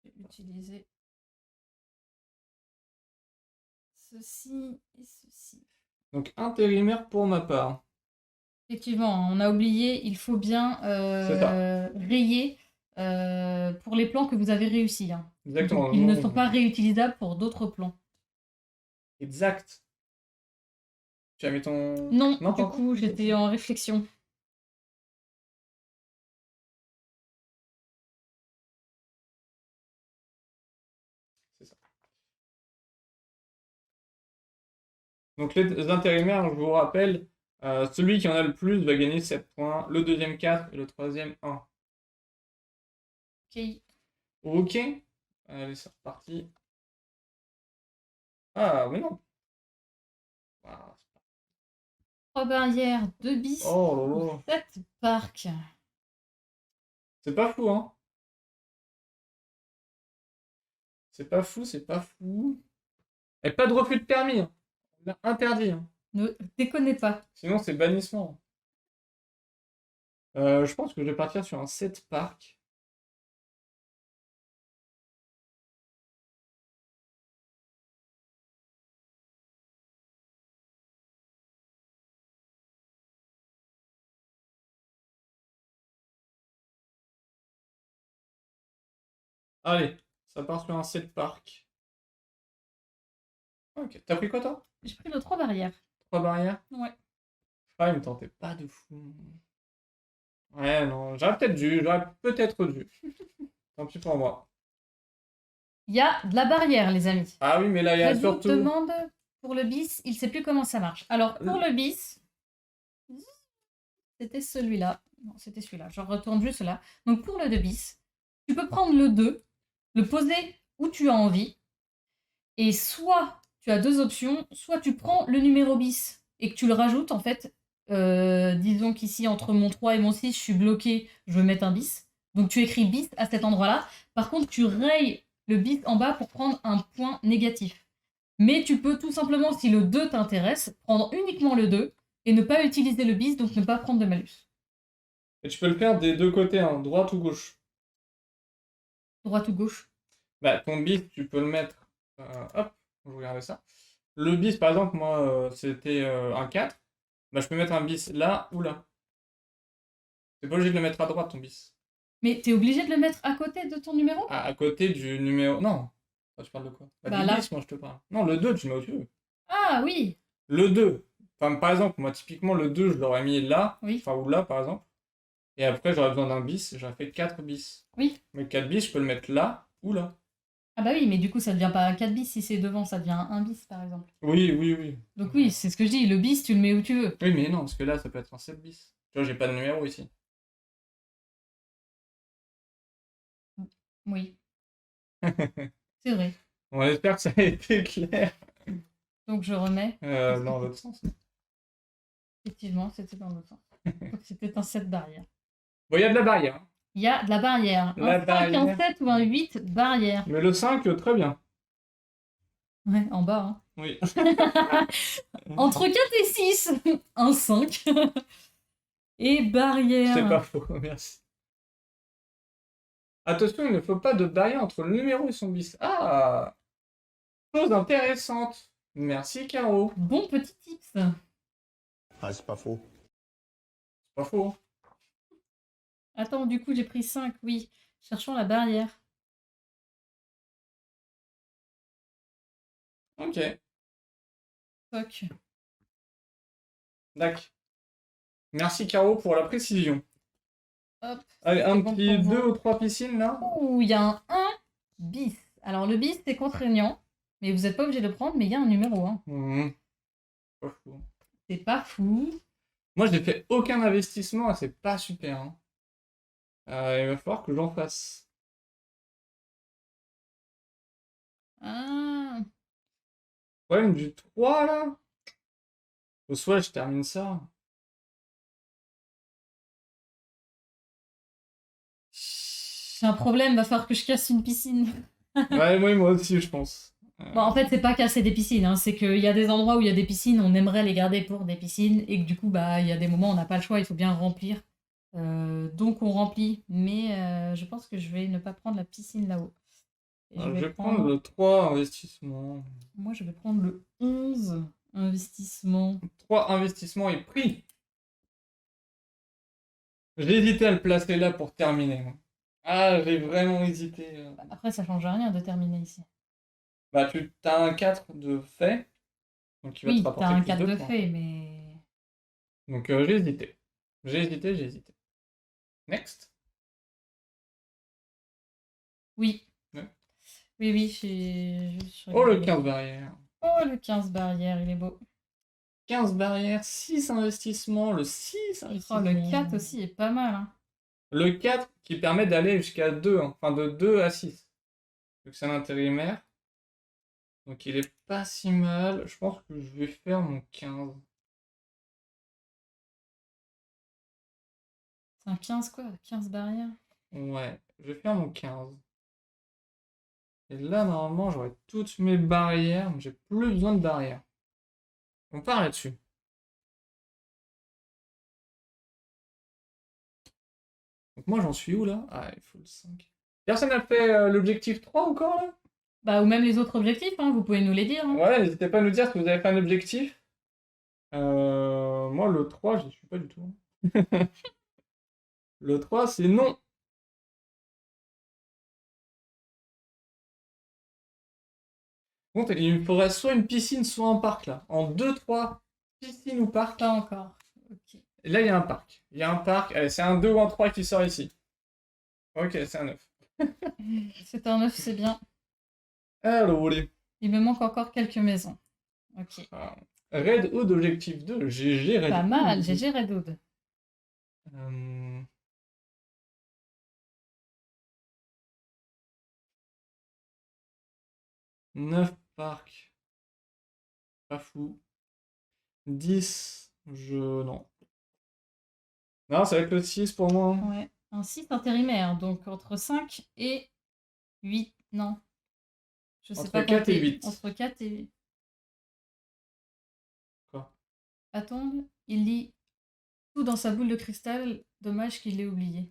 Je vais utiliser ceci et ceci. Donc, intérimaire pour ma part. Effectivement, on a oublié, il faut bien C'est ça. rayer pour les plans que vous avez réussis, hein. Donc, Exactement. ils ne Non, sont pas réutilisables pour d'autres plans. exact. Tu as mis ton... Non, Non, pas du encore. coup, j'étais en réflexion. C'est ça. Donc, les intérimaires, je vous rappelle, celui qui en a le plus va gagner 7 points, le deuxième 4 et le troisième 1. Ok. Ok. Allez, c'est reparti. Ah, mais non. Ah, 3 barrières, 2 bis oh là ou là. 7 parcs. C'est pas fou, hein. C'est pas fou, c'est pas fou. Et pas de refus de permis, hein. On l'a interdit, hein. Ne déconnez pas. Sinon, c'est bannissement. Je pense que je vais partir sur un 7 parc. Allez, ça part sur un 7 parc. Ok, t'as pris quoi, toi? J'ai pris le 3 barrières. 3 barrières? Ouais. Ah, il me tentait pas de fou. Ouais, non, j'aurais peut-être dû. Tant pis pour moi. Il y a de la barrière, les amis. Ah oui, mais là, il y a Redou surtout... demande pour le bis, il sait plus comment ça marche. Alors, pour le bis, c'était celui-là. Non, c'était celui-là. Je retourne juste là. Donc, pour le 2 bis, tu peux prendre le 2, le poser où tu as envie. Et soit tu as deux options, soit tu prends le numéro bis et que tu le rajoutes en fait. Disons qu'ici, entre mon 3 et mon 6, je suis bloqué, je veux mettre un bis. Donc tu écris bis à cet endroit-là. Par contre, tu rayes le bis en bas pour prendre un point négatif. Mais tu peux tout simplement, si le 2 t'intéresse, prendre uniquement le 2 et ne pas utiliser le bis, donc ne pas prendre de malus. Et tu peux le faire des deux côtés, hein, droite ou gauche. Droite ou gauche. Bah, ton bis, tu peux le mettre... hop, je regardais ça. Le bis, par exemple, moi, c'était un 4. Bah, je peux mettre un bis là ou là. C'est pas obligé de le mettre à droite, ton bis. Mais t'es obligé de le mettre à côté de ton numéro? À côté du numéro... Non. Ah, tu parles de quoi? Bah, Bah du là. bis, moi, je te parle. Non, le 2, tu le mets où tu veux. Ah oui. Le 2. Enfin, par exemple, moi, typiquement, le 2, je l'aurais mis là. Oui. Enfin, ou là, par exemple. Et après, j'aurais besoin d'un bis. J'aurais fait 4 bis. Oui. Mais 4 bis, je peux le mettre là ou là. Ah bah oui, mais du coup, ça devient pas un 4 bis si c'est devant, ça devient un bis, par exemple. Oui, oui, oui. Donc oui, c'est ce que je dis, le bis, tu le mets où tu veux. Oui, mais non, parce que là, ça peut être un 7 bis. Tu vois, j'ai pas de numéro ici. Oui, c'est vrai. On espère que ça a été clair. Donc je remets. Dans l'autre sens. Effectivement, c'était dans l'autre sens. Donc c'était un 7 barrière. Bon, il y a de la barrière, hein. Il y a de la barrière. La Un 5, un barrière. 7 ou un 8, barrière. Mais le 5, très bien. Ouais, en bas. Oui. Hein. Entre 4 et 6, un 5. Et barrière. C'est pas faux, merci. Attention, il ne faut pas de barrière entre le numéro et son bis. Ah! Chose intéressante. Merci, Caro. Bon petit tips. Ah, c'est pas faux. C'est pas faux, hein. Attends, du coup, j'ai pris 5, oui. Cherchons la barrière. Ok. Fuck. D'accord. Merci, Caro, pour la précision. Hop. Allez, c'est un bon petit pour vous. 2 ou 3 piscines, là. Ouh, il y a un 1 bis. Alors le bis, c'est contraignant. Mais vous n'êtes pas obligé de le prendre, mais il y a un numéro 1. Pas fou. C'est pas fou. Moi, je n'ai fait aucun investissement et c'est pas super, hein. Il va falloir que j'en fasse. Ah. Problème du 3, là. Ou soit je termine ça. J'ai un problème, va falloir que je casse une piscine. Ouais, moi aussi, je pense. Bon, en fait, c'est pas casser des piscines, hein. C'est qu'il y a des endroits où il y a des piscines, on aimerait les garder pour des piscines, et que du coup, bah, il y a des moments où on n'a pas le choix, il faut bien remplir Donc on remplit, mais je pense que je vais ne pas prendre la piscine là-haut. Et Je vais prendre le 3 investissement. Moi, je vais prendre le 11 investissement. 3 investissements est pris. J'ai hésité à le placer là pour terminer. Moi. Ah, j'ai vraiment hésité. Après, ça change rien de terminer ici. Bah, tu as un 4 de fait. Donc, il va te Oui, t'as rapporter un plus 4 de de points. fait, mais... Donc, j'ai hésité. J'ai hésité. Next. Oui. Ouais. Oui, j'ai juste Oh, le regardé. 15 barrières. Oh, le 15 barrières, il est beau. 15 barrières, 6 investissements. Le 6 Oh, investissements. le 4 aussi est pas mal, hein. Le 4 qui permet d'aller jusqu'à 2. Hein. Enfin, de 2 à 6. Donc, c'est un intérimaire. Donc, il est pas si mal. Je pense que je vais faire mon 15. C'est un 15 quoi? 15 barrières? Ouais, je vais faire mon 15. Et là, normalement, j'aurai toutes mes barrières, mais j'ai plus besoin de barrières. On part là-dessus. Donc moi, j'en suis où, là? Ah, il faut le 5. Personne n'a fait l'objectif 3 encore, là? Bah, ou même les autres objectifs, hein, vous pouvez nous les dire. Hein. Ouais, n'hésitez pas à nous dire si vous avez fait un objectif. Moi, le 3, je n'y suis pas du tout. Le 3, c'est non. Bon, il me faudrait soit une piscine, soit un parc, là. En 2, 3, piscine ou parc. Pas encore. Ok. Et là, il y a un parc. Il y a un parc. Allez, c'est un 2 ou un 3 qui sort ici. Ok, c'est un 9. C'est un 9, c'est bien. Alors, allez. Il me manque encore quelques maisons. Ok. Ah. Red Hood objectif 2. GG Red Pas Hood. mal, GG Redwood. Euh... 9 parcs. Pas fou. 10. Non. Non, ça va être le 6 pour moi. Ouais. Un 6 intérimaire, donc entre 5 et 8. Non. Je sais Entre pas 4 et compter. 8. Entre 4 et 8. Quoi? Attends, il lit tout dans sa boule de cristal. Dommage qu'il l'ait oublié.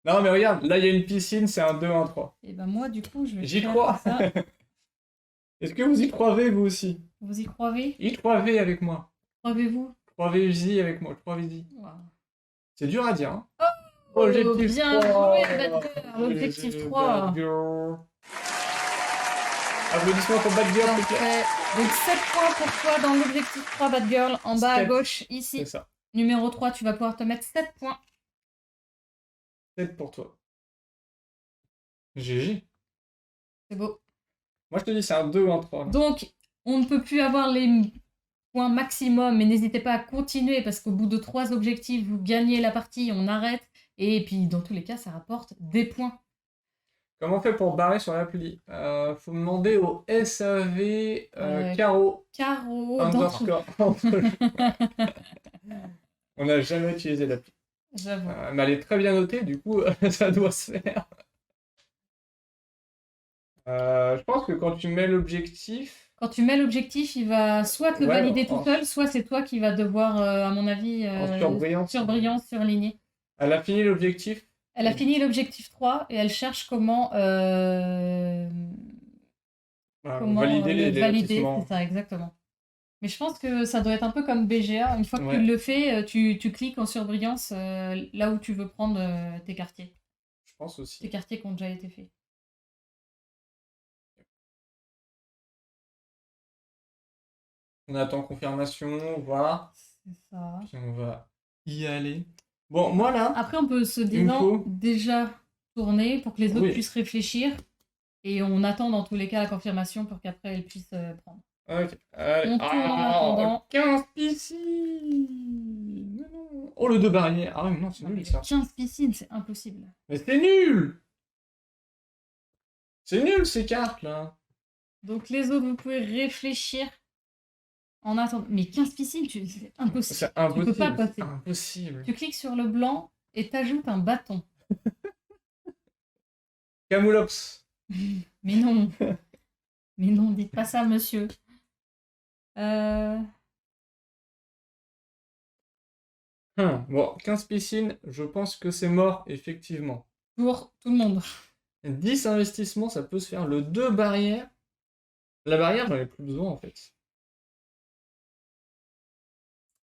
Non, mais regarde, là, il y a une piscine, c'est un 2, un 3. Et ben moi, du coup, je vais J'y faire crois. ça. Est-ce que vous y croyez, vous aussi? Vous y croyez? Y croyez avec moi. Croyez-vous? Croyez-y avec moi. Croyez-y. Wow. C'est dur à dire, hein. Oh, Objectif bien 3. joué, Bad Girl. Objectif GG, 3. Bad Girl. Applaudissements pour Bad Girl, s'il te plaît. Parfait. Donc 7 points pour toi dans l'objectif 3, Bad Girl, en bas à 7. gauche, C'est ici. ça. Numéro 3, tu vas pouvoir te mettre 7 points. 7 pour toi. GG. C'est beau. Moi, je te dis, c'est un 2 ou un 3. Là. Donc, on ne peut plus avoir les points maximum, mais n'hésitez pas à continuer parce qu'au bout de 3 objectifs, vous gagnez la partie, on arrête. Et puis, dans tous les cas, ça rapporte des points. Comment on fait pour barrer sur l'appli? Faut demander au SAV Caro Caro, underscore. On n'a jamais utilisé l'appli. J'avoue. Mais elle est très bien notée, du coup, ça doit se faire. Je pense que quand tu mets l'objectif... Quand tu mets l'objectif, il va soit te le Ouais, valider tout seul, soit c'est toi qui vas devoir, à mon avis, en surbrillance. surligner. Elle a fini l'objectif. Elle a fini l'objectif 3 et elle cherche comment, Valider les valider, lotissements. c'est ça, exactement. Mais je pense que ça doit être un peu comme BGA. Une fois que Ouais. tu le fais, tu cliques en surbrillance là où tu veux prendre tes quartiers. Je pense aussi. Tes quartiers qui ont déjà été faits. On attend confirmation, voilà. C'est ça. Puis on va y aller. Bon, moi là... Après, on peut se Il me faut- déjà tourner pour que les autres Oui. puissent réfléchir. Et on attend dans tous les cas la confirmation pour qu'après elles puissent prendre. Ok. Allez. On tourne en attendant. 15 piscines. Non. Oh, le 2 barrières. Ah oui, non, c'est Non, mais nul ça. 15 piscines, c'est impossible. Mais c'est nul. C'est nul ces cartes là. Donc les autres, vous pouvez réfléchir en attendant. Mais 15 piscines, c'est impossible. C'est impossible. Tu peux pas passer. Impossible. Tu cliques sur le blanc et t'ajoutes un bâton. Camoulops. Mais non. Mais non, dites pas ça, monsieur. Bon, 15 piscines, je pense que c'est mort, effectivement. Pour tout le monde. 10 investissements, ça peut se faire. Le 2 barrières. La barrière, j'en ai plus besoin, en fait.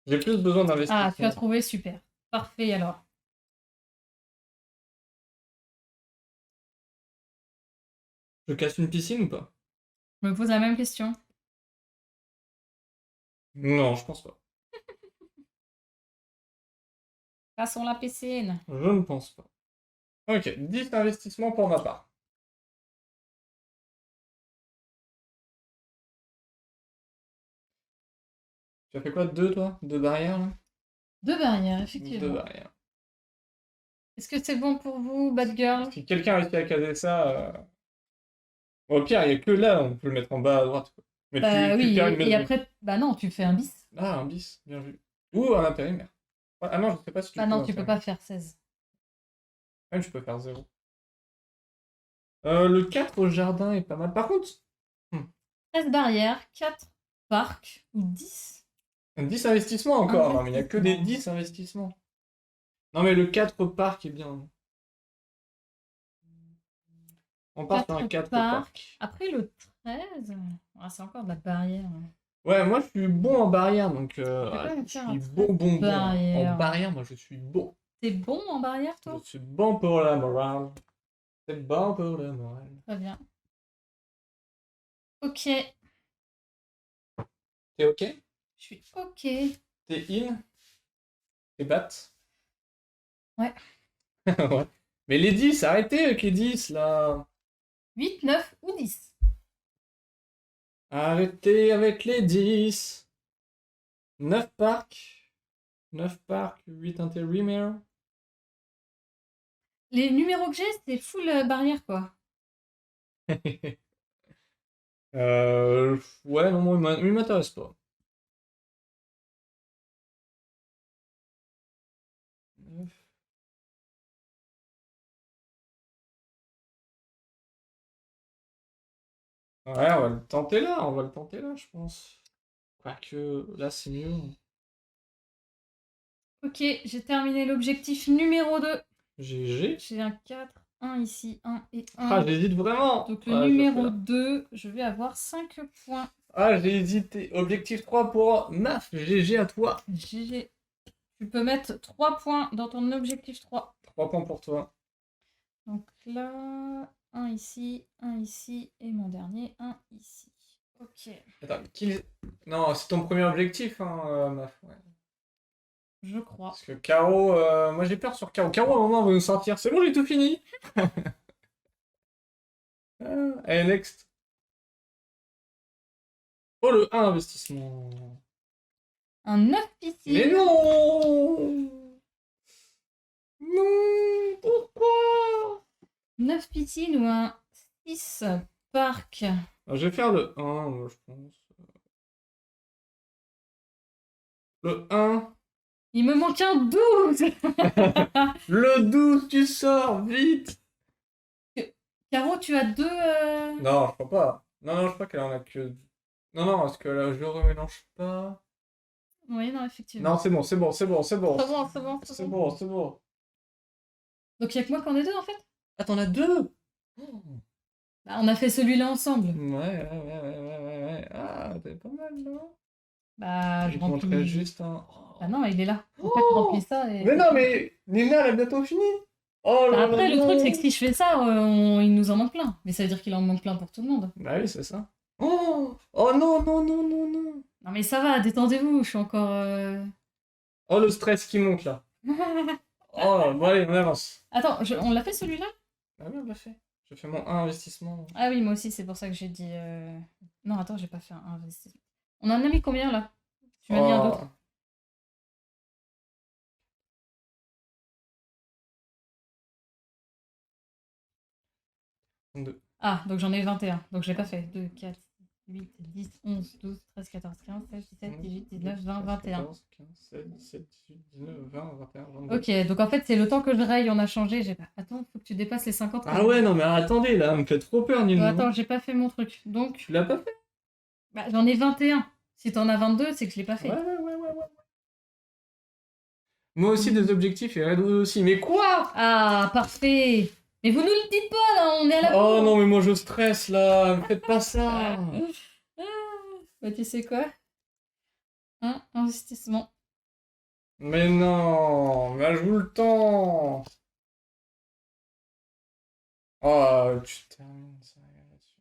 J'ai plus besoin Ah, tu as d'investissement. trouvé, super. Parfait alors. Je casse une piscine ou pas? Je me pose la même question. Non, je pense pas. Passons la piscine. Je ne pense pas. Ok, 10 investissements pour ma part. Tu as fait quoi? 2 toi? 2 barrières, là? 2 barrières, 2 effectivement. barrières. Est-ce que c'est bon pour vous, Bad Girl? Si quelqu'un a réussi à caser ça... Bon, au pire, il n'y a que là, on peut le mettre en bas à droite, quoi. Mais Bah tu oui, perds une et maison. après, bah non, tu fais un bis. Ah, un bis, bien vu. Ou un intérimaire. Ah non, je sais pas si tu Ah peux non, un tu peux intérimaire. pas faire 16. Même je peux faire 0. Le 4 au jardin est pas mal. Par contre, 13 barrières, 4 parcs ou 10. 10 investissements encore. Non, mais il n'y a que des Investissement. 10 investissements. Non, mais le 4 parc est bien. On part sur un 4 parc. Après le 13, ah, c'est encore de la barrière. Ouais, moi je suis bon en barrière, donc vais pas je me faire un suis trait bon. barrière. En barrière, moi je suis bon. T'es bon en barrière, Je toi? suis bon pour la morale. C'est bon pour la morale. Très bien. Ok, T'es ok? je suis ok. T'es in? T'es bat? Ouais. Ouais. Mais les 10, arrêtez avec les 10 là. 8, 9 ou 10. Arrêtez avec les 10. 9 parcs. 9 parcs, 8 intérimaires. Les numéros que j'ai, c'est full barrière, quoi. Ouais, non, moi, il m'intéresse pas. Ouais, on va le tenter là, je pense. Quoique, là, c'est mieux. Ok, j'ai terminé l'objectif numéro 2. GG. J'ai un 4, 1 ici, 1 et 1. Ah, j'hésite vraiment. Donc le Ouais, je le fais numéro là. 2, je vais avoir 5 points. Ah, j'ai hésité. Objectif 3 pour Maf. GG à toi. GG. Tu peux mettre 3 points dans ton objectif 3. 3 points pour toi. Donc là, 1 ici, 1 ici, et mon dernier, 1 ici. Ok. Attends, non, c'est ton premier objectif, hein, Maf. Ouais. Je crois. Parce que Caro, moi j'ai peur sur Caro. Caro, à un moment, va nous sortir. C'est bon, j'ai tout fini. Allez, next. Oh, le 1 investissement. Un 9 ici. Mais non! Non! Pourquoi? 9 piscines ou un 6 parc. Alors, je vais faire le 1, moi, je pense. Le 1. Il me manque un 12. Le 12, tu sors, vite! Caro, tu as 2... Non, je crois pas. Non, je crois qu'elle en a que... Non, parce que là, je remélange pas. Oui, non, effectivement. Non, c'est bon. C'est bon. C'est bon. Donc il n'y a que moi qui en ai 2 en fait. Ah, t'en as 2? Bah, on a fait celui-là ensemble. Ouais. Ah, t'es pas mal, non? Bah, Je je te montrerai remplis... juste un... Ah non, il est là. En fait, je remplis ça et... Mais non, mais Nina, elle a bientôt fini. Oh Bah, là après, là le truc, là. c'est que si je fais ça, il nous en manque plein. Mais ça veut dire qu'il en manque plein pour tout le monde. Bah oui, c'est ça. Oh non. Non mais ça va, détendez-vous, je suis encore... Oh, le stress qui monte, là. Oh, bon, allez, on avance. Attends, on l'a fait celui-là? Ah oui, on l'a fait. J'ai fait mon 1 investissement. Ah oui, moi aussi, c'est pour ça que j'ai dit... Non, attends, j'ai pas fait un investissement. On en a mis combien, là? Tu m'as dit un d'autre. Ah, donc j'en ai 21. Donc je l'ai pas fait. 2, 4, 8, 10, 11, 12, 13, 14, 15, 16, 17, 18, 19, 20, 21. 14, 15, 16, 17, 18, 19, 20, 21, 22. Ok, donc en fait, c'est le temps que je raye, on a changé. J'ai pas... Attends, faut que tu dépasses les 50. Ah ouais, non, mais attendez, là, me fait trop peur, Nina. Attends, j'ai pas fait mon truc. Donc, Tu l'as pas fait? bah, j'en ai 21. Si t'en as 22, c'est que je l'ai pas fait. Ouais. Moi aussi des objectifs et Red Hood aussi. Mais quoi? Ah, parfait. Mais vous nous le dites pas, là, on est à la Oh bourre. non, mais moi je stresse là. Ne faites pas ça. Bah, tu sais quoi? Investissement. Mais non, mais joue le temps. Oh, tu termines ça là-dessus.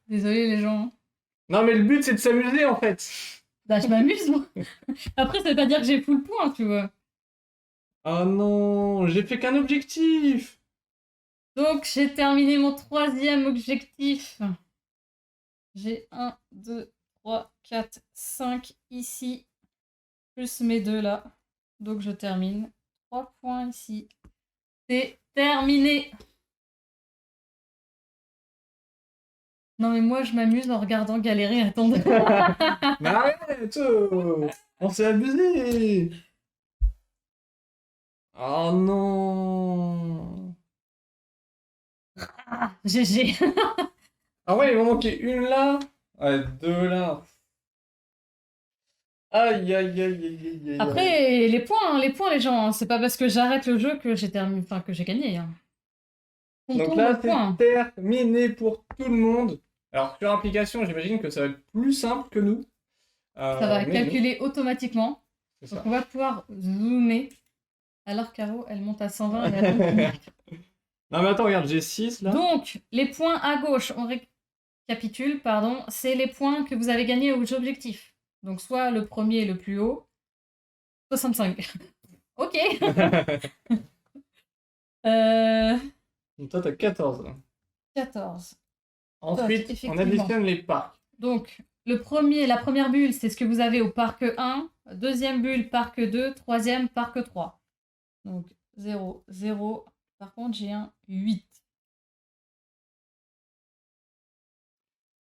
Désolé, les gens. Non, mais le but c'est de s'amuser en fait. Bah, je m'amuse, moi. Après, ça veut pas dire que j'ai full point, tu vois. Oh non, j'ai fait qu'un objectif. Donc, j'ai terminé mon 3e objectif. J'ai 1, 2, 3, 4, 5 ici, plus mes 2 là. Donc, je termine. 3 points ici. C'est terminé. Non, mais moi, je m'amuse en regardant galérer. Attendez. Mais arrête, on s'est abusé. Oh non. Ah, GG. Ah ouais, il m'en manquait une là. Ouais, deux là. Aïe, aïe, aïe, aïe, aïe, aïe. Après, les points, les gens, hein. C'est pas parce que j'arrête le jeu que j'ai terminé, enfin, que j'ai gagné. Hein. Donc Comptons là, nos points. c'est terminé pour tout le monde. Alors, sur l'application, j'imagine que ça va être plus simple que nous. Ça va Mais calculer automatiquement. c'est Donc ça. on va pouvoir zoomer. Alors Caro, elle monte à 120 et attends. Non, mais attends, regarde, j'ai 6 là. Donc, les points à gauche, on récapitule, pardon, c'est les points que vous avez gagnés aux objectifs. Donc soit le premier le plus haut, 65. Ok. Donc toi, t'as 14 là. 14. Ensuite, on effectivement. additionne les parcs. Donc, la première bulle, c'est ce que vous avez au parc 1. Deuxième bulle, parc 2. Troisième, parc 3. Donc, 0, 0. Par contre, j'ai un 8.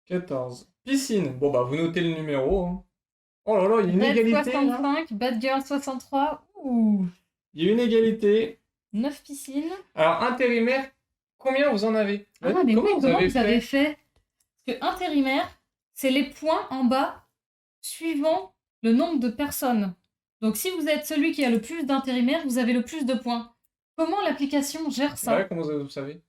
14. Piscine. Bon, bah, vous notez le numéro. Hein. Oh là là, il y a une Red égalité. Là. 65, Bad Girl 63. Ouh. Il y a une égalité. 9 piscines. Alors, intérimaire, combien vous en avez? Ah, mais comment oui, comment vous avez fait? Parce que intérimaire, c'est les points en bas suivant le nombre de personnes. Donc, si vous êtes celui qui a le plus d'intérimaires, vous avez le plus de points. Comment l'application gère ça? Ouais, comment vous savez?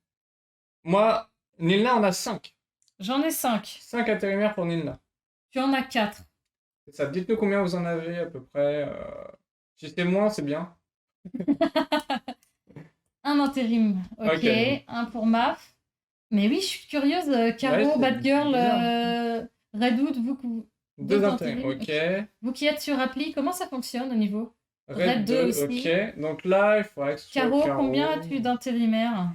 Moi, Nilna, on a 5. J'en ai 5. 5 intérimaires pour Nilna. Tu en as 4. C'est ça, dites-nous combien vous en avez à peu près. Si c'est moins, c'est bien. Un intérim, ok. Ok. Un pour MAF. Mais oui, je suis curieuse. Caro, Ouais, c'est Bad Girl, bizarre. Redwood, Deux deux intérims, intérims. ok. Vous qui êtes sur appli, comment ça fonctionne au niveau? Red 2 aussi. ok. Donc là, il faudrait que ce soit Caro, Caro. combien as-tu d'intérimaires?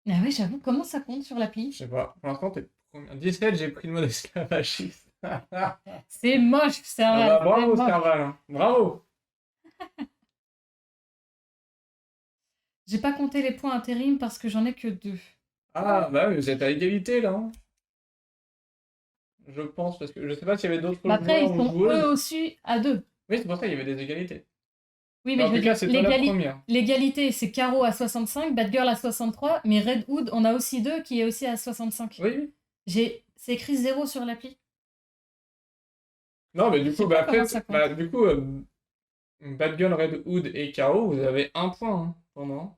Ah oui, j'avoue, comment ça compte sur Je l'appli? sais pas. Pour l'instant, t'es premier. 17, j'ai pris le mode esclavagiste. C'est moche, Ah Serval. bah, c'est bravo, moche. Serval. Hein. Bravo. J'ai pas compté les points intérim parce que j'en ai que 2. Ah, bah oui, vous êtes à égalité là. Hein. Je pense, parce que je sais pas s'il y avait d'autres Bah après, ils joueurs ou sont joueuses. eux aussi à 2. Oui, c'est pour ça qu'il y avait des égalités. Oui, Mais mais en je veux tout cas, dire, c'est toi la première. l'égalité, c'est Caro à 65, Bad Girl à 63, mais Red Hood, on a aussi 2 qui est aussi à 65. Oui, oui. C'est écrit 0 sur l'appli. Non, mais du Je sais coup, pas bah, après, comment ça compte. bah, du coup, Bad Girl, Red Hood et Caro, vous avez un point hein, pour moi.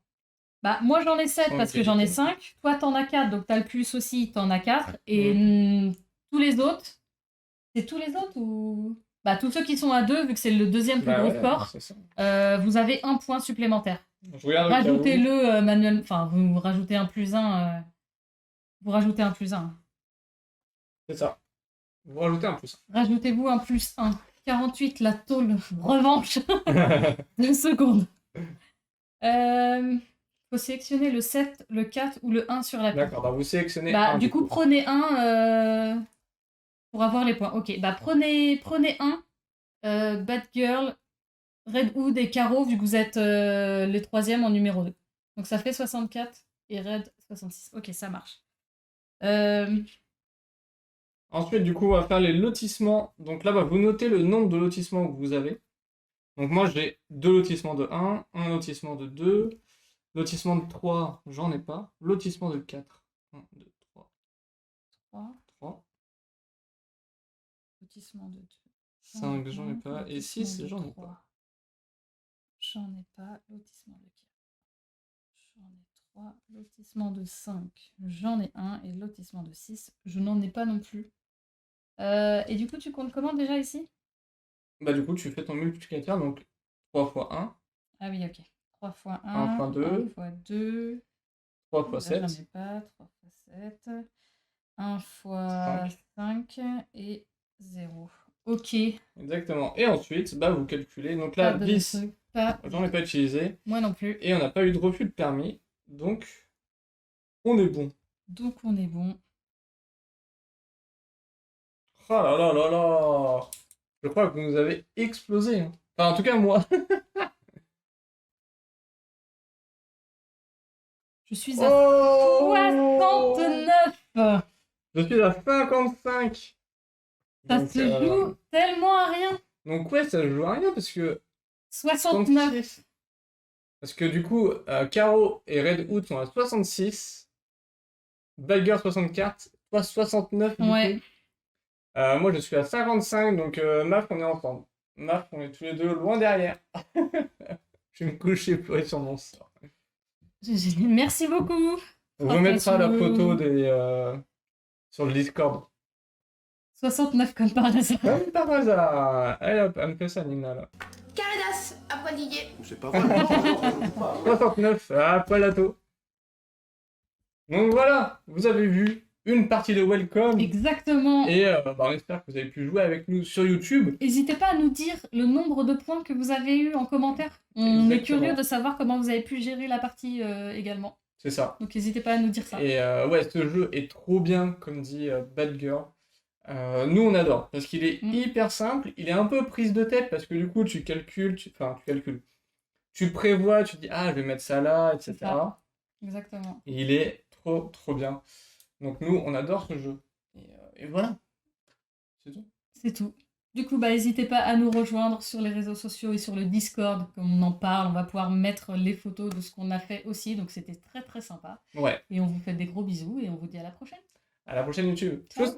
Bah, moi j'en ai 7 Sans parce que j'en ai égalité. 5. Toi t'en as 4, donc t'as le plus aussi, t'en as 4. Et tous les autres, c'est tous les autres ou. Bah, tous ceux qui sont à 2, vu que c'est le deuxième plus Bah gros ouais, score, c'est ça. vous avez un point supplémentaire. Je regarde au cas où. Rajoutez-le manuellement. Enfin, vous rajoutez un plus 1. Vous rajoutez un plus 1. C'est ça. Vous rajoutez un plus. Rajoutez-vous un plus 1. 48, la tôle. Revanche. 2 secondes. Faut sélectionner le 7, le 4 ou le 1 sur la D'accord, bah vous sélectionnez Bah, un. du coup, prenez un pour avoir les points. Ok, bah prenez un. Bad Girl, Red Hood et Caro, vu que vous êtes les troisièmes en numéro 2. Donc ça fait 64 et Red 66. Ok, ça marche. Ensuite, du coup, on va faire les lotissements. Donc là, bah, vous notez le nombre de lotissements que vous avez. Donc moi, j'ai 2 lotissements de 1, un lotissement de 2, lotissement de 3, j'en ai pas. Lotissement de 4. 1, 2, 3. 3. lotissement de 2. 5, j'en ai pas. Et 6, j'en ai pas. J'en ai pas. Lotissement de 4. J'en ai 3. Lotissement de 5. J'en ai 1. Et lotissement de 6. Je n'en ai pas non plus. Et du coup, tu comptes comment déjà ici? Bah, du coup, tu fais ton multiplicateur, donc 3 fois 1, Ah oui, ok. 3 fois 1. 1 fois 2. 1 fois 2. 3 fois Là, j'en 7. ai pas. 3 fois 7. 1 fois 5. Et 0. Ok. Exactement. Et ensuite, bah, vous calculez. Donc là, Pas de 10, truc, pas. j'en ai pas utilisé. Moi non plus. Et on n'a pas eu de refus de permis. Donc, on est bon. Donc on est bon. Oh là là là là! Je crois que vous nous avez explosé, hein. Enfin, en tout cas, moi. Je suis à Oh! 69. Je suis à 55. Ça Donc, se joue tellement à rien. donc ouais, ça joue à rien parce que 69. 66. Parce que du coup, Caro et Red Hood sont à 66. Bagger 64. Toi 69 du Ouais. coup. Moi je suis à 55, donc Maf on est ensemble. Maf on est tous les deux loin derrière. Je vais me coucher pour être sur mon sort. Merci beaucoup. On remettra la Attention. photo sur le Discord. 69 comme par hasard. Comme par hasard. Allez hop, elle me fait ça Nina là. Caradas, à Poiliguer. C'est pas vrai. 69, à Palato. Donc voilà, vous avez vu une partie de Welcome. Exactement. Et bah, on espère que vous avez pu jouer avec nous sur YouTube. N'hésitez pas à nous dire le nombre de points que vous avez eu en commentaire. On est Exactement. curieux de savoir comment vous avez pu gérer la partie également. C'est ça. Donc n'hésitez pas à nous dire ça. Et ouais, ce jeu est trop bien, comme dit Bad Girl. Nous, on adore, parce qu'il est hyper simple, il est un peu prise de tête, parce que du coup, tu calcules, tu prévois, tu dis, ah, je vais mettre ça là, etc. C'est ça. Exactement. Et il est trop, trop bien. Donc nous, on adore ce jeu. Et voilà. C'est tout. C'est tout. Du coup, bah, n'hésitez pas à nous rejoindre sur les réseaux sociaux et sur le Discord, comme on en parle. On va pouvoir mettre les photos de ce qu'on a fait aussi, donc c'était très très sympa. Ouais. Et on vous fait des gros bisous et on vous dit à la prochaine. À la prochaine YouTube. Ciao. Tchuss.